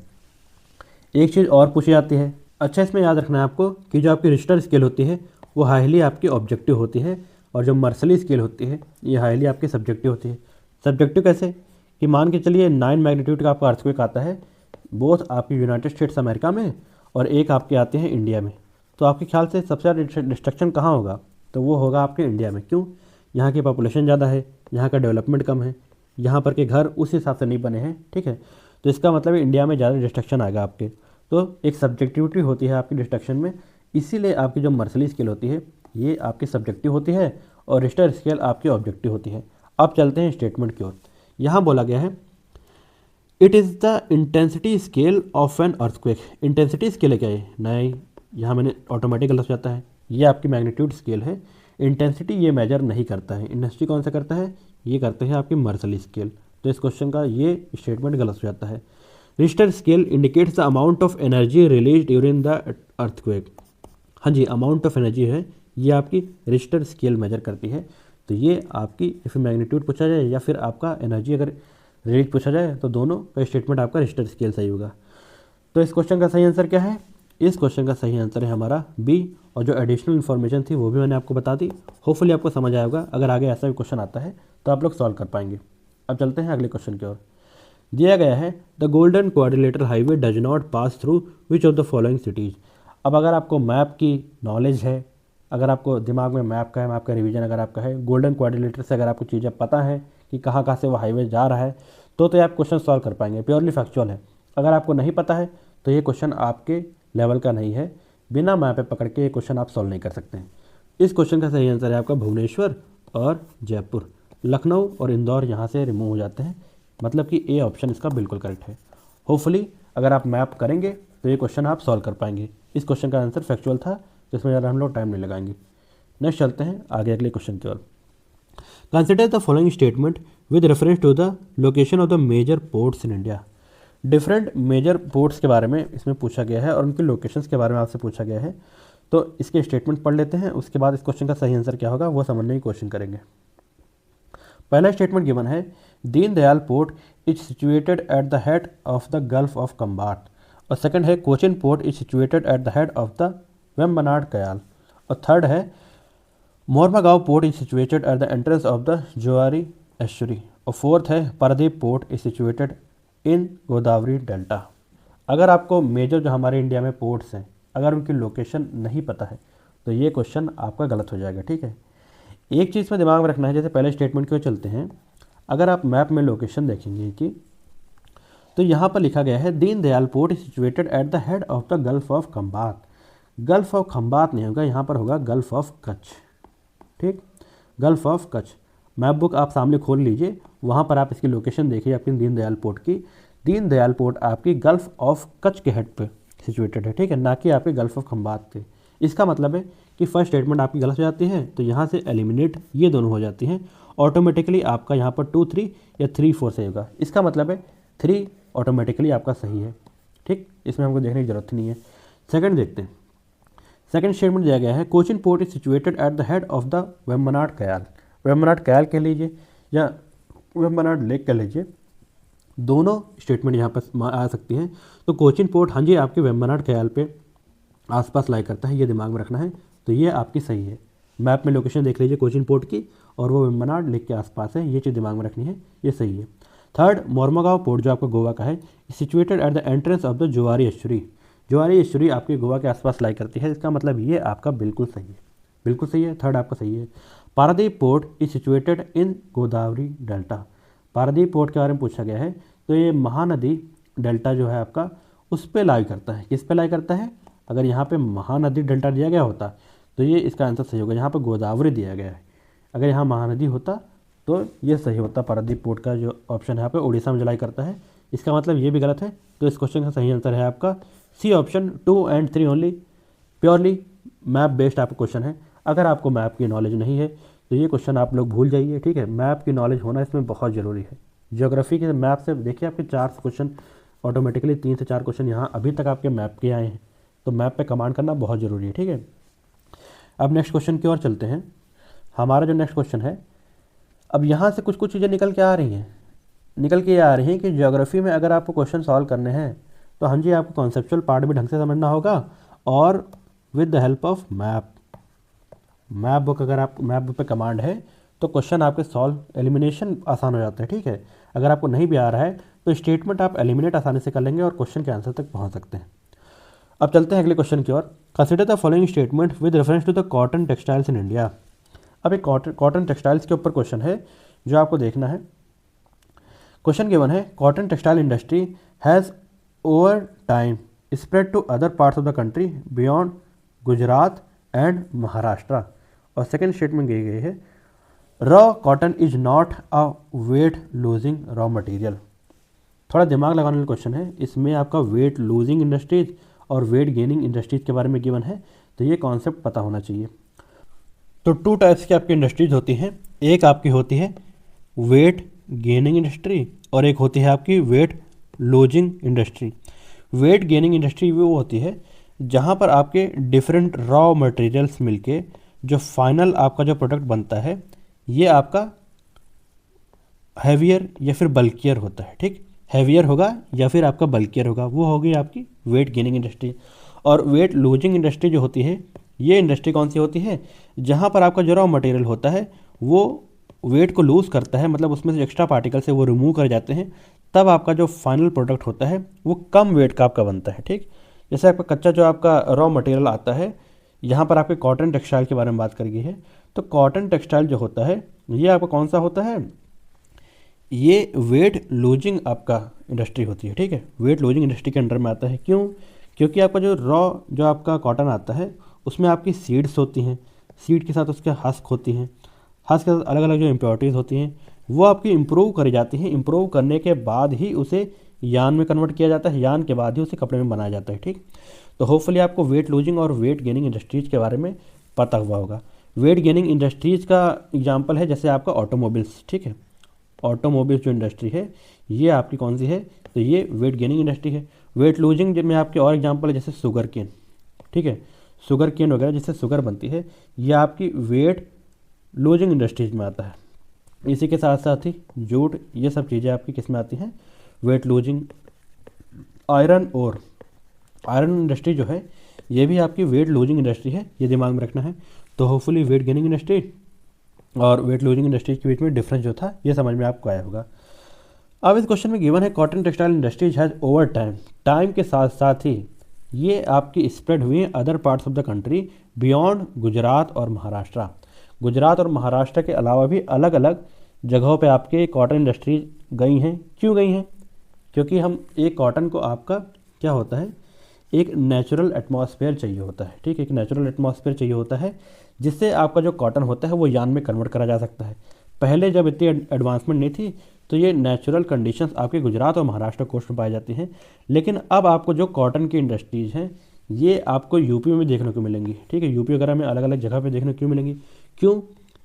एक चीज़ और पूछी जाती है, अच्छा इसमें याद रखना है आपको कि जो आपकी रिक्टर स्केल होती है वो हाईली आपकी ऑब्जेक्टिव होती है, और जो मर्सली स्केल होती है ये हाईली आपकी सब्जेक्टिव होती है। सब्जेक्टिव कैसे, कि मान के चलिए 9 मैग्नीट्यूड का आपका अर्थक्वेक आता है, बोथ आपकी यूनाइटेड स्टेट्स अमेरिका में और एक आपके आते हैं इंडिया में। तो आपके ख्याल से सबसे ज़्यादा डिस्ट्रक्शन कहाँ होगा? तो वो होगा आपके इंडिया में। क्यों? यहाँ की पॉपुलेशन ज़्यादा है, यहाँ का डेवलपमेंट कम है, यहाँ पर के घर उस हिसाब से नहीं बने हैं, ठीक है। तो इसका मतलब इंडिया में ज़्यादा डिस्ट्रक्शन आएगा आपके। तो एक सब्जेक्टिविटी होती है आपकी डिस्ट्रक्शन में, इसीलिए आपकी जो मर्सली स्केल होती है ये आपकी सब्जेक्टिव होती है और रिश्टर स्केल आपकी ऑब्जेक्टिव होती है। अब चलते हैं स्टेटमेंट की ओर। यहाँ बोला गया है it is the intensity scale of an earthquake. Intensity scale है क्या ये? नहीं, यहाँ मैंने ऑटोमेटिक गलत हो जाता है। ये आपकी मैग्नीट्यूड स्केल है। इंटेंसिटी ये मेजर नहीं करता है। इंटेंसिटी कौन सा करता है? ये करते हैं आपकी मर्सली स्केल। तो इस क्वेश्चन का ये स्टेटमेंट गलत हो जाता है। Richter scale indicates the amount of energy release during the earthquake. हाँ जी, अमाउंट ऑफ एनर्जी है ये आपकी रिश्टर स्केल मेजर करती है। तो ये आपकी इफ मैग्नीट्यूड पूछा जाए या फिर आपका एनर्जी अगर रिलीज पूछा जाए तो दोनों का स्टेटमेंट आपका रिश्टर स्केल सही होगा। तो इस क्वेश्चन का सही आंसर क्या है? इस क्वेश्चन का सही आंसर है हमारा बी। और जो एडिशनल इन्फॉर्मेशन थी वो भी मैंने आपको बता दी। होपफुली आपको समझ आया होगा। अगर आगे ऐसा भी क्वेश्चन आता है तो आप लोग सॉल्व कर पाएंगे। अब चलते हैं अगले क्वेश्चन की ओर। दिया गया है the golden quadrilateral highway does not pass through which of the following cities. अब अगर आपको मैप की नॉलेज है, अगर आपको दिमाग में मैप का रिवीजन अगर आपका है, गोल्डन क्वाड्रिलेटर से अगर आपको चीज़ें पता है कि कहाँ कहाँ से वो हाईवे जा रहा है, तो आप क्वेश्चन सॉल्व कर पाएंगे। प्योरली फैक्चुअल है। अगर आपको नहीं पता है तो ये क्वेश्चन आपके लेवल का नहीं है। बिना मैप पे पकड़ के ये क्वेश्चन आप सॉल्व नहीं कर सकते हैं। इस क्वेश्चन का सही आंसर है आपका भुवनेश्वर और जयपुर। लखनऊ और इंदौर यहाँ से रिमूव हो जाते हैं, मतलब कि ए ऑप्शन इसका बिल्कुल करेक्ट है। होपफुली अगर आप मैप करेंगे तो ये क्वेश्चन आप सॉल्व कर पाएंगे। इस क्वेश्चन का आंसर फैक्चुअल था, जिसमें ज़्यादा हम लोग टाइम नहीं लगाएंगे। नेक्स्ट चलते हैं आगे अगले क्वेश्चन की ओर। Consider the following statement with reference to the location of the major ports in India. Different major ports के बारे में इसमें पूछा गया है और उनकी लोकेशंस के बारे में आपसे पूछा गया है। तो इसके स्टेटमेंट पढ़ लेते हैं, उसके बाद इस क्वेश्चन का सही आंसर क्या होगा वो समझने की कोशिश करेंगे। पहला स्टेटमेंट गिवन है Deendayal port is situated at the head of the gulf of Khambhat. और सेकंड है Cochin port is situated at the head of the Vembanad Kayal. और थर्ड है Mormugao port is situated at the entrance of the Zuari estuary. और फोर्थ है Paradip port is situated in Godavari delta. अगर आपको मेजर जो हमारे इंडिया में पोर्ट्स हैं अगर उनकी लोकेशन नहीं पता है तो ये क्वेश्चन आपका गलत हो जाएगा, ठीक है। एक चीज़ में दिमाग में रखना है, जैसे पहले स्टेटमेंट की ओर चलते हैं। अगर आप मैप में लोकेशन देखेंगे कि तो यहाँ पर लिखा गया है Deendayal port is situated at the head of the gulf of Khambhat. Gulf of Khambhat नहीं होगा, यहाँ पर होगा गल्फ ऑफ कच्छ, ठीक, gulf of Kutch. Map book आप सामने खोल लीजिए, वहाँ पर आप इसकी लोकेशन देखिए आपकी दीनदयाल पोर्ट की। दीनदयाल पोर्ट आपकी गल्फ ऑफ कच्छ के हेड पे सिचुएटेड है, ठीक है, ना कि आपके गल्फ ऑफ खंबात पे। इसका मतलब है कि फर्स्ट स्टेटमेंट आपकी गलत हो जाती है तो यहाँ से एलिमिनेट ये दोनों हो जाती हैं। ऑटोमेटिकली आपका यहाँ पर 2 3 या 3 4 सही होगा। इसका मतलब है 3 ऑटोमेटिकली आपका सही है, ठीक, इसमें हमको देखने की जरूरत नहीं है। सेकंड देखते हैं। सेकंड स्टेटमेंट दिया गया है Cochin port is situated at the head of the Vembanad कयाल। वेम्बनाड कयाल कह लीजिए या वेम्बनाड लेक कह लीजिए, दोनों स्टेटमेंट यहाँ पर आ सकती हैं। तो कोचिन पोर्ट हाँ जी आपके वेम्बनाड कयाल पे आसपास लाई करता है, ये दिमाग में रखना है। तो ये आपकी सही है। मैप में लोकेशन देख लीजिए कोचिन पोर्ट की और वो वेम्बनाड लेक के आसपास है, ये चीज़ दिमाग में रखनी है, ये सही है। थर्ड मोरमागांव पोर्ट जो आपका गोवा का है situated at the entrance of the Zuari estuary. Zuari estuary आपके गोवा के आसपास लाई करती है, इसका मतलब ये आपका बिल्कुल सही है, बिल्कुल सही है, थर्ड आपका सही है। Paradip port is situated in Godavari delta. Paradip port के बारे में पूछा गया है तो ये महानदी डेल्टा जो है आपका उस पर लाई करता है। किस पे लाई करता है? अगर यहाँ पे महानदी डेल्टा दिया गया होता तो ये इसका आंसर सही होगा। यहाँ पर गोदावरी दिया गया है, अगर यहाँ महानदी होता तो ये सही होता। पारादीप पोर्ट का जो ऑप्शन है यहाँ पे उड़ीसा में जलाई करता है, इसका मतलब ये भी गलत है। तो इस क्वेश्चन का सही आंसर है आपका सी ऑप्शन 2 और 3 ओनली। प्योरली मैप बेस्ड आपका क्वेश्चन है। अगर आपको मैप की नॉलेज नहीं है तो ये क्वेश्चन आप लोग भूल जाइए, ठीक है। मैप की नॉलेज होना इसमें बहुत ज़रूरी है। ज्योग्राफी के मैप से देखिए आपके 4 क्वेश्चन ऑटोमेटिकली 3 से 4 क्वेश्चन यहाँ अभी तक आपके मैप के आए हैं, तो मैप पे कमांड करना बहुत ज़रूरी है, ठीक है। अब नेक्स्ट क्वेश्चन की ओर चलते हैं। हमारा जो नेक्स्ट क्वेश्चन है, अब यहाँ से कुछ कुछ चीज़ें निकल के आ रही हैं, निकल के ये आ रही हैं कि ज्योग्राफी में अगर आपको क्वेश्चन सॉल्व करने हैं तो हाँ जी आपको कॉन्सेप्चुअल पार्ट भी ढंग से समझना होगा और with the help of map. Map book अगर आप मैप बुक पे कमांड है तो क्वेश्चन आपके सॉल्व एलिमिनेशन आसान हो जाता है। ठीक है, अगर आपको नहीं भी आ रहा है तो स्टेटमेंट आप एलिमिनेट आसानी से कर लेंगे और क्वेश्चन के आंसर तक पहुंच सकते हैं। अब चलते हैं अगले क्वेश्चन की ओर। Consider the following statement with reference to the cotton textiles in India. अब एक कॉटन टेक्सटाइल्स के ऊपर क्वेश्चन है जो आपको देखना है। क्वेश्चन गिवन है, cotton textile industry has over time spread to other parts of the country beyond Gujarat and Maharashtra. और सेकेंड स्टेटमेंट दी गई है, raw cotton is not a weight losing raw material. थोड़ा दिमाग लगाने वाला क्वेश्चन है, इसमें आपका वेट लूजिंग इंडस्ट्रीज और वेट गेनिंग इंडस्ट्रीज के बारे में गिवन है, तो ये कॉन्सेप्ट पता होना चाहिए। तो टू टाइप्स की आपकी इंडस्ट्रीज होती हैं, एक आपकी होती है वेट गेनिंग इंडस्ट्री और एक होती है आपकी weight losing industry. Weight gaining industry वो होती है जहाँ पर आपके डिफरेंट रॉ मटेरियल्स मिलके जो फाइनल आपका जो प्रोडक्ट बनता है ये आपका हैवियर या फिर बल्कियर होता है। ठीक, हैवियर होगा या फिर आपका बल्कियर होगा, वो होगी आपकी वेट गेनिंग इंडस्ट्री। और वेट लूजिंग इंडस्ट्री जो होती है, ये इंडस्ट्री कौन सी होती है, जहाँ पर आपका जो रॉ मटेरियल होता है वो वेट को लूज़ करता है, मतलब उसमें से एक्स्ट्रा पार्टिकल से वो रिमूव कर जाते हैं, तब आपका जो फाइनल प्रोडक्ट होता है वो कम वेट का आपका बनता है। ठीक, जैसे आपका कच्चा जो आपका रॉ मटेरियल आता है, यहाँ पर आपके कॉटन टेक्सटाइल के बारे में बात करी गई है। तो कॉटन टेक्सटाइल जो होता है ये आपका कौन सा होता है, ये वेट लूजिंग आपका इंडस्ट्री होती है। ठीक है, वेट लूजिंग इंडस्ट्री के अंडर में आता है। क्यों? क्योंकि आपका जो रॉ जो आपका कॉटन आता है उसमें आपकी सीड्स होती हैं, सीड के साथ उसके हस्क होती हैं, हस्क के साथ अलग अलग जो इम्प्योरिटीज़ होती हैं वो आपकी इम्प्रूव करी जाती हैं। इम्प्रूव करने के बाद ही उसे यान में कन्वर्ट किया जाता है, यान के बाद ही उसे कपड़े में बनाया जाता है। ठीक, तो होपफुली आपको वेट लूजिंग और वेट गेनिंग इंडस्ट्रीज़ के बारे में पता हुआ होगा। वेट गेनिंग इंडस्ट्रीज़ का एग्जांपल है जैसे आपका ऑटोमोबाइल्स। ठीक है, ऑटोमोबाइल्स जो इंडस्ट्री है ये आपकी कौन सी है, तो ये वेट गेनिंग इंडस्ट्री है। वेट लूजिंग में आपके और एग्जांपल है जैसे शुगर केन। ठीक है, शुगर केन वगैरह जिससे शुगर बनती है ये आपकी वेट लूजिंग इंडस्ट्रीज में आता है। इसी के साथ साथ ही जूट, ये सब चीज़ें आपकी किस में आती हैं, वेट लूजिंग। आयरन और आयरन इंडस्ट्री जो है ये भी आपकी वेट लूजिंग इंडस्ट्री है, ये दिमाग में रखना है। तो होपफुली वेट गेनिंग इंडस्ट्री और वेट लूजिंग इंडस्ट्रीज के बीच में डिफरेंस जो था ये समझ में आपको आया होगा। अब इस क्वेश्चन में गिवन है, cotton textile industries has over time, time के साथ साथ ही ये आपकी स्प्रेड हुई हैं other parts of the country beyond Gujarat और महाराष्ट्र। गुजरात और महाराष्ट्र के अलावा भी अलग अलग जगहों पे आपके कॉटन इंडस्ट्रीज गई हैं। क्यों गई हैं? क्योंकि हम एक कॉटन को आपका क्या होता है, एक नेचुरल एटमॉस्फेयर चाहिए होता है। ठीक है, एक नेचुरल एटमॉस्फेयर चाहिए होता है जिससे आपका जो कॉटन होता है वो यान में कन्वर्ट करा जा सकता है। पहले जब इतनी एडवांसमेंट नहीं थी तो ये नेचुरल कंडीशंस आपके गुजरात और महाराष्ट्र कोस्ट में पाई जाती हैं, लेकिन अब आपको जो कॉटन की इंडस्ट्रीज़ हैं ये आपको यूपी में भी देखने को मिलेंगी। ठीक है, यूपी वगैरह में अलग अलग जगह पे देखने को क्यों मिलेंगी, क्यों?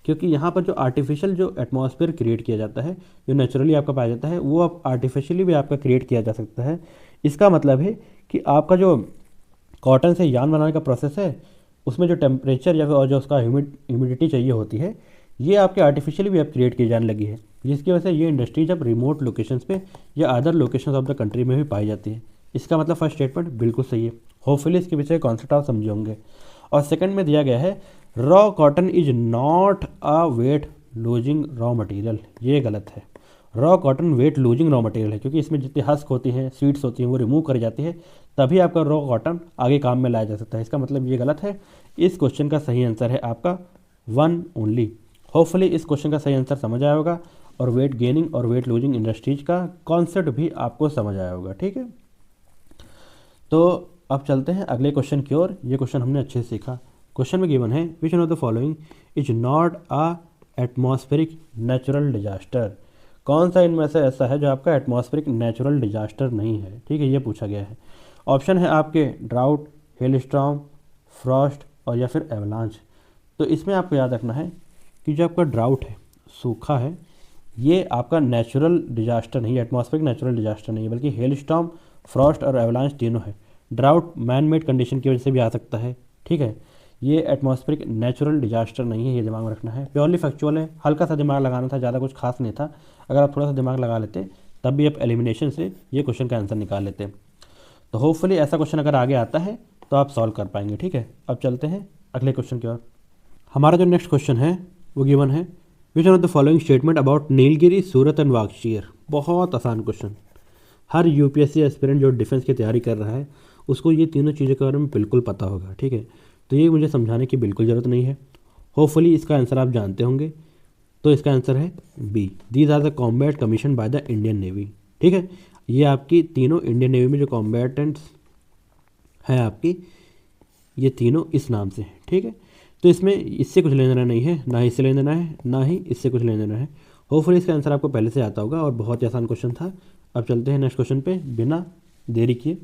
क्योंकि यहाँ पर जो आर्टिफिशियल जो एटमॉस्फेयर क्रिएट किया जाता है, जो नेचुरली आपका पाया जाता है, वो अब आर्टिफिशियली भी आपका क्रिएट किया जा सकता है। इसका मतलब है कि आपका जो कॉटन से यान बनाने का प्रोसेस है उसमें जो टेम्परेचर या फिर और जो उसका ह्यूमिडिटी चाहिए होती है ये आपके आर्टिफिशियली भी अब क्रिएट की जाने लगी है, जिसकी वजह से ये इंडस्ट्री जब रिमोट लोकेशंस पे या other locations of the country में भी पाई जाती है। इसका मतलब फर्स्ट स्टेटमेंट बिल्कुल सही है। होपफुली इसके पीछे कॉन्सेप्ट आप समझे होंगे। और सेकंड में दिया गया है, raw cotton is not a weight losing raw material, ये गलत है। Raw cotton weight losing raw material है, क्योंकि इसमें जितनी हस्क होती हैं, सीड्स होती हैं, वो रिमूव करी जाती है, तभी आपका रॉ कॉटन आगे काम में लाया जा सकता है। इसका मतलब ये गलत है। इस क्वेश्चन का सही आंसर है आपका वन ओनली। होपफुली इस क्वेश्चन का सही आंसर समझ आया होगा और वेट गेनिंग और वेट लूजिंग इंडस्ट्रीज का कॉन्सेप्ट भी आपको समझ आया होगा। ठीक है, तो अब चलते हैं अगले क्वेश्चन की ओर। ये क्वेश्चन हमने अच्छे से सीखा। क्वेश्चन में गिवन है, विच one of the following is not a atmospheric natural disaster. कौन सा इनमें से ऐसा है जो आपका एटमॉस्फेरिक नेचुरल डिजास्टर नहीं है? ठीक है, ये पूछा गया है। ऑप्शन है आपके ड्राउट, हेलस्टॉर्म, फ्रॉस्ट और या फिर एवलांच। तो इसमें आपको याद रखना है कि जो आपका ड्राउट है, सूखा है, ये आपका नेचुरल डिजास्टर नहीं है, एटमॉस्फेरिक नेचुरल डिजास्टर नहीं है, बल्कि हेलस्टॉर्म, फ्रॉस्ट और एवलांच तीनों है। ड्राउट मैन मेड कंडीशन की वजह से भी आ सकता है। ठीक है, ये एटमॉस्फेरिक नेचुरल डिजास्टर नहीं है, ये दिमाग में रखना है। प्योरली फैक्चुअल है, हल्का सा दिमाग लगाना था, ज़्यादा कुछ खास नहीं था। अगर आप थोड़ा सा दिमाग लगा लेते तब भी आप एलिमिनेशन से ये क्वेश्चन का आंसर निकाल लेते। तो होपफुली ऐसा क्वेश्चन अगर आगे आता है तो आप सॉल्व कर पाएंगे। ठीक है, अब चलते हैं अगले क्वेश्चन की ओर। हमारा जो नेक्स्ट क्वेश्चन है वो गिवन है, विच one of the following statement about Nilgiri, Surat and Vagsheer. बहुत आसान क्वेश्चन, हर यूपीएससी एस्पिरेंट जो डिफेंस की तैयारी कर रहा है उसको ये तीनों चीज़ों के बारे में बिल्कुल पता होगा, ठीक है। तो ये मुझे समझाने की बिल्कुल ज़रूरत नहीं है। होपफुली इसका आंसर आप जानते होंगे। तो इसका आंसर है B, these are the combat commission by the Indian Navy, ठीक है। ये आपकी तीनों इंडियन नेवी में जो कॉम्बैटेंट्स हैं आपकी, ये तीनों इस नाम से हैं, ठीक है। तो इसमें इससे कुछ लेना देना नहीं है, ना ही इससे लेना देना है, ना ही इससे कुछ लेना देना है। होपफुली इसका आंसर आपको पहले से आता होगा और बहुत ही आसान क्वेश्चन था। अब चलते हैं नेक्स्ट क्वेश्चन पे बिना देरी किए।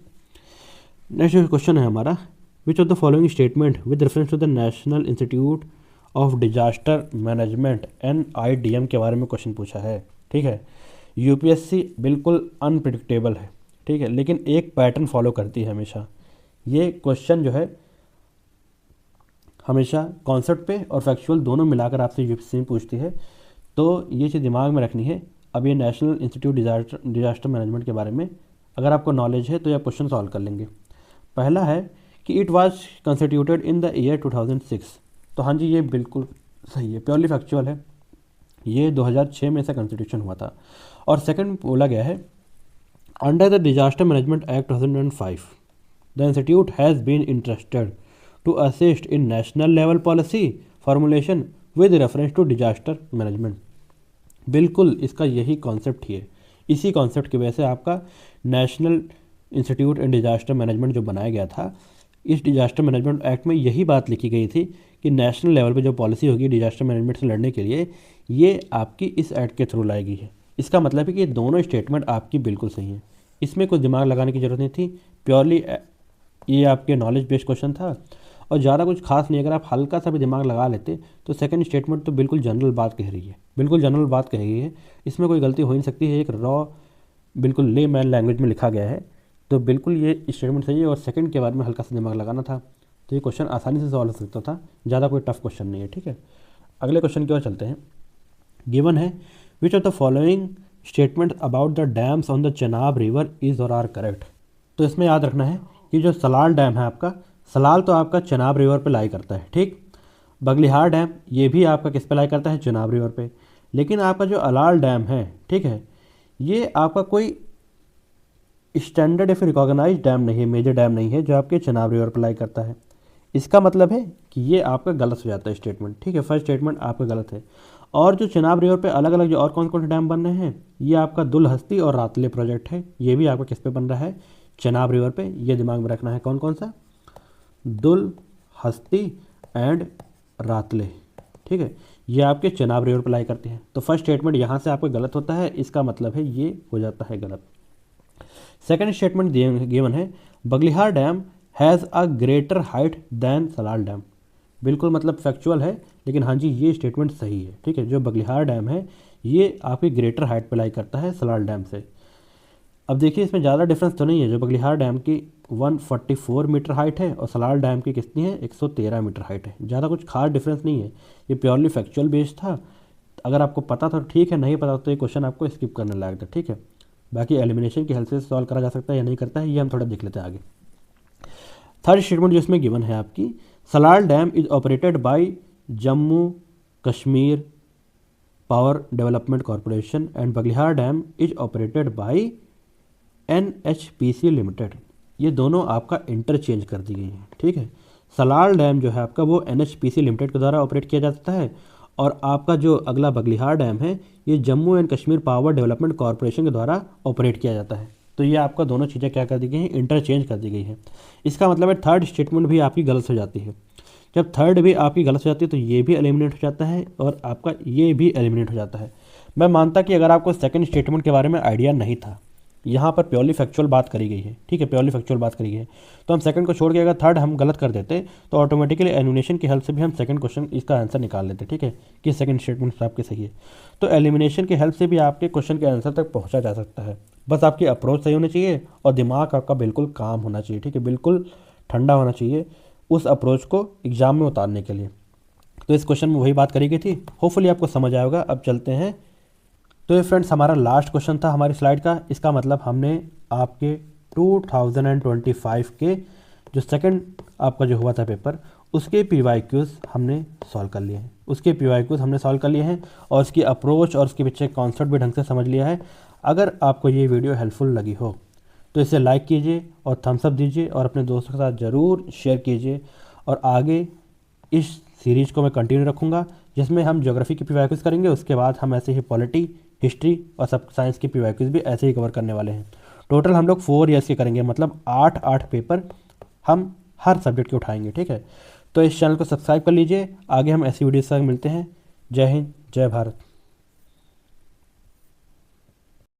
नेक्स्ट क्वेश्चन है हमारा, which of the following statement with reference to the National Institute of Disaster Management NIDM के बारे में क्वेश्चन पूछा है, ठीक है। यूपीएससी बिल्कुल अनप्रिडिक्टेबल है, ठीक है, लेकिन एक पैटर्न फॉलो करती है हमेशा। ये क्वेश्चन जो है हमेशा कॉन्सेप्ट पे और फैक्चुअल दोनों मिलाकर आपसे यूपीएससी पूछती है, तो ये चीज़ दिमाग में रखनी है। अब ये नेशनल इंस्टीट्यूट डिजास्टर मैनेजमेंट के बारे में अगर आपको नॉलेज है तो ये क्वेश्चन सॉल्व कर लेंगे। पहला है कि it was constituted in the year 2006। तो हाँ जी, ये बिल्कुल सही है, प्योरली फैक्चुअल है। ये 2006 में से कॉन्स्टिट्यूशन हुआ था। और सेकंड बोला गया है, under the Disaster Management Act 2005 the institute has been interested to assist in national level policy formulation with reference to disaster management. बिल्कुल इसका यही कॉन्सेप्ट ही है। इसी कॉन्सेप्ट की वजह से आपका national institute in disaster management जो बनाया गया था, इस डिजास्टर मैनेजमेंट एक्ट में यही बात लिखी गई थी कि नेशनल लेवल पे जो पॉलिसी होगी डिजास्टर मैनेजमेंट से लड़ने के लिए, ये आपकी इस एक्ट के थ्रू लाई गई है। इसका मतलब है कि ये दोनों स्टेटमेंट आपकी बिल्कुल सही है, इसमें कुछ दिमाग लगाने की ज़रूरत नहीं थी। प्योरली ये आपके नॉलेज बेस्ड क्वेश्चन था और ज़्यादा कुछ खास नहीं। अगर आप हल्का सा भी दिमाग लगा लेते तो सेकंड स्टेटमेंट तो बिल्कुल जनरल बात कह रही है, बिल्कुल जनरल बात कह रही है, इसमें कोई गलती हो नहीं सकती है। एक रॉ बिल्कुल ले मैन लैंग्वेज में लिखा गया है, तो बिल्कुल ये स्टेटमेंट सही है। और सेकंड के बारे में हल्का सा दिमाग लगाना था तो ये क्वेश्चन आसानी से सॉल्व हो सकता था, ज़्यादा कोई टफ क्वेश्चन नहीं है, ठीक है। अगले क्वेश्चन की ओर चलते हैं। गिवन है, which of the following statement about the dams on the Chenab river is और आर करेक्ट। तो इसमें याद रखना है कि जो सलाल डैम है आपका, सलाल तो आपका चेनाब रिवर पे लाई करता है, ठीक। बगलिहार डैम ये भी आपका किस पे लाई करता है, चेनाब रिवर पे। लेकिन आपका जो अलाल डैम है, ठीक है, ये आपका कोई स्टैंडर्ड या फिर रिकॉग्नाइज डैम नहीं है, मेजर डैम नहीं है जो आपके चेनाब रिवर पर लाई करता है। इसका मतलब है कि ये आपका गलत हो जाता है स्टेटमेंट, ठीक है। फर्स्ट स्टेटमेंट आपका गलत है। और जो चेनाब रिवर पे अलग अलग जो और कौन कौन से डैम बन रहे हैं, ये आपका दुलहस्ती और रातले प्रोजेक्ट है। ये भी आपका किस पे बन रहा है, चेनाब रिवर पे। ये दिमाग में रखना है, कौन कौन सा, दुलहस्ती एंड रातले, ठीक है, ये आपके चेनाब रिवर पर लाई करते हैं। तो फर्स्ट स्टेटमेंट यहाँ से आपका गलत होता है, इसका मतलब है ये हो जाता है गलत। सेकेंड स्टेटमेंट गिवन है, Baglihar dam has a greater height than Salal dam. बिल्कुल मतलब फैक्चुअल है, लेकिन हाँ जी ये स्टेटमेंट सही है, ठीक है। जो बगलिहार डैम है ये आपकी ग्रेटर हाइट पे लाई करता है सलाल डैम से। अब देखिए इसमें ज़्यादा डिफरेंस तो नहीं है। जो बगलिहार डैम की 144 मीटर हाइट है और सलाल डैम की कितनी है, 113 मीटर हाइट है। ज़्यादा कुछ खास डिफरेंस नहीं है। ये प्योरली फैक्चुअल बेस्ड था। अगर आपको पता था तो ठीक है, नहीं पता तो ये क्वेश्चन आपको स्किप करने लायक था, ठीक है। बाकी एलिमिनेशन की हेल्प से सॉल्व करा जा सकता है या नहीं करता है, ये हम थोड़ा देख लेते हैं आगे। थर्ड स्टेटमेंट जो इसमें गिवन है आपकी, Salal dam is operated by Jammu Kashmir power development corporation and Baglihar dam is operated by NHPC limited. ये दोनों आपका इंटरचेंज कर दी गई हैं, ठीक है। सलाल डैम जो है आपका वो NHPC लिमिटेड के द्वारा ऑपरेट किया जाता है और आपका जो अगला बगलिहार डैम है ये Jammu and Kashmir power development corporation के द्वारा ऑपरेट किया जाता है। तो ये आपका दोनों चीज़ें क्या कर दी गई हैं, इंटरचेंज कर दी गई है। इसका मतलब है थर्ड स्टेटमेंट भी आपकी गलत हो जाती है। जब थर्ड भी आपकी गलत हो जाती है तो ये भी एलिमिनेट हो जाता है और आपका ये भी एलिमिनेट हो जाता है। मैं मानता कि अगर आपको सेकंड स्टेटमेंट के बारे में आइडिया नहीं था, यहाँ पर प्योरली फैक्चुअल बात करी गई है, ठीक है, प्योरली फैक्चुअल बात करी गई है, तो हम सेकंड को छोड़ के अगर थर्ड हम गलत कर देते तो ऑटोमेटिकली एलिमिनेशन की हेल्प से भी हम सेकंड क्वेश्चन इसका आंसर निकाल लेते, ठीक है, कि सेकंड स्टेटमेंट आपके सही है। तो एलिमिनेशन की हेल्प से भी आपके क्वेश्चन के आंसर तक पहुँचा जा सकता है। बस आपकी अप्रोच सही होनी चाहिए और दिमाग आपका बिल्कुल काम होना चाहिए, ठीक है, बिल्कुल ठंडा होना चाहिए उस अप्रोच को एग्जाम में उतारने के लिए। तो इस क्वेश्चन में वही बात करी गई थी। होपफुली आपको समझ आएगा। अब चलते हैं। तो ये फ्रेंड्स हमारा लास्ट क्वेश्चन था हमारी स्लाइड का। इसका मतलब हमने आपके 2025 के जो सेकंड आपका जो हुआ था पेपर, उसके PYQs हमने सॉल्व कर लिए हैं, और उसकी अप्रोच और उसके पीछे कॉन्सेप्ट भी ढंग से समझ लिया है। अगर आपको ये वीडियो हेल्पफुल लगी हो तो इसे लाइक कीजिए और थम्स अप दीजिए और अपने दोस्तों के साथ ज़रूर शेयर कीजिए। और आगे इस सीरीज़ को मैं कंटिन्यू रखूँगा, जिसमें हम ज्योग्राफी की PYQs करेंगे, उसके बाद हम ऐसे ही पॉलिटी, हिस्ट्री और सब साइंस की PYQs भी ऐसे ही कवर करने वाले हैं। टोटल हम लोग 4 ईयर्स के करेंगे, मतलब 8 पेपर हम हर सब्जेक्ट के उठाएंगे, ठीक है। तो इस चैनल को सब्सक्राइब कर लीजिए, आगे हम ऐसी वीडियो से मिलते हैं। जय हिंद, जय भारत।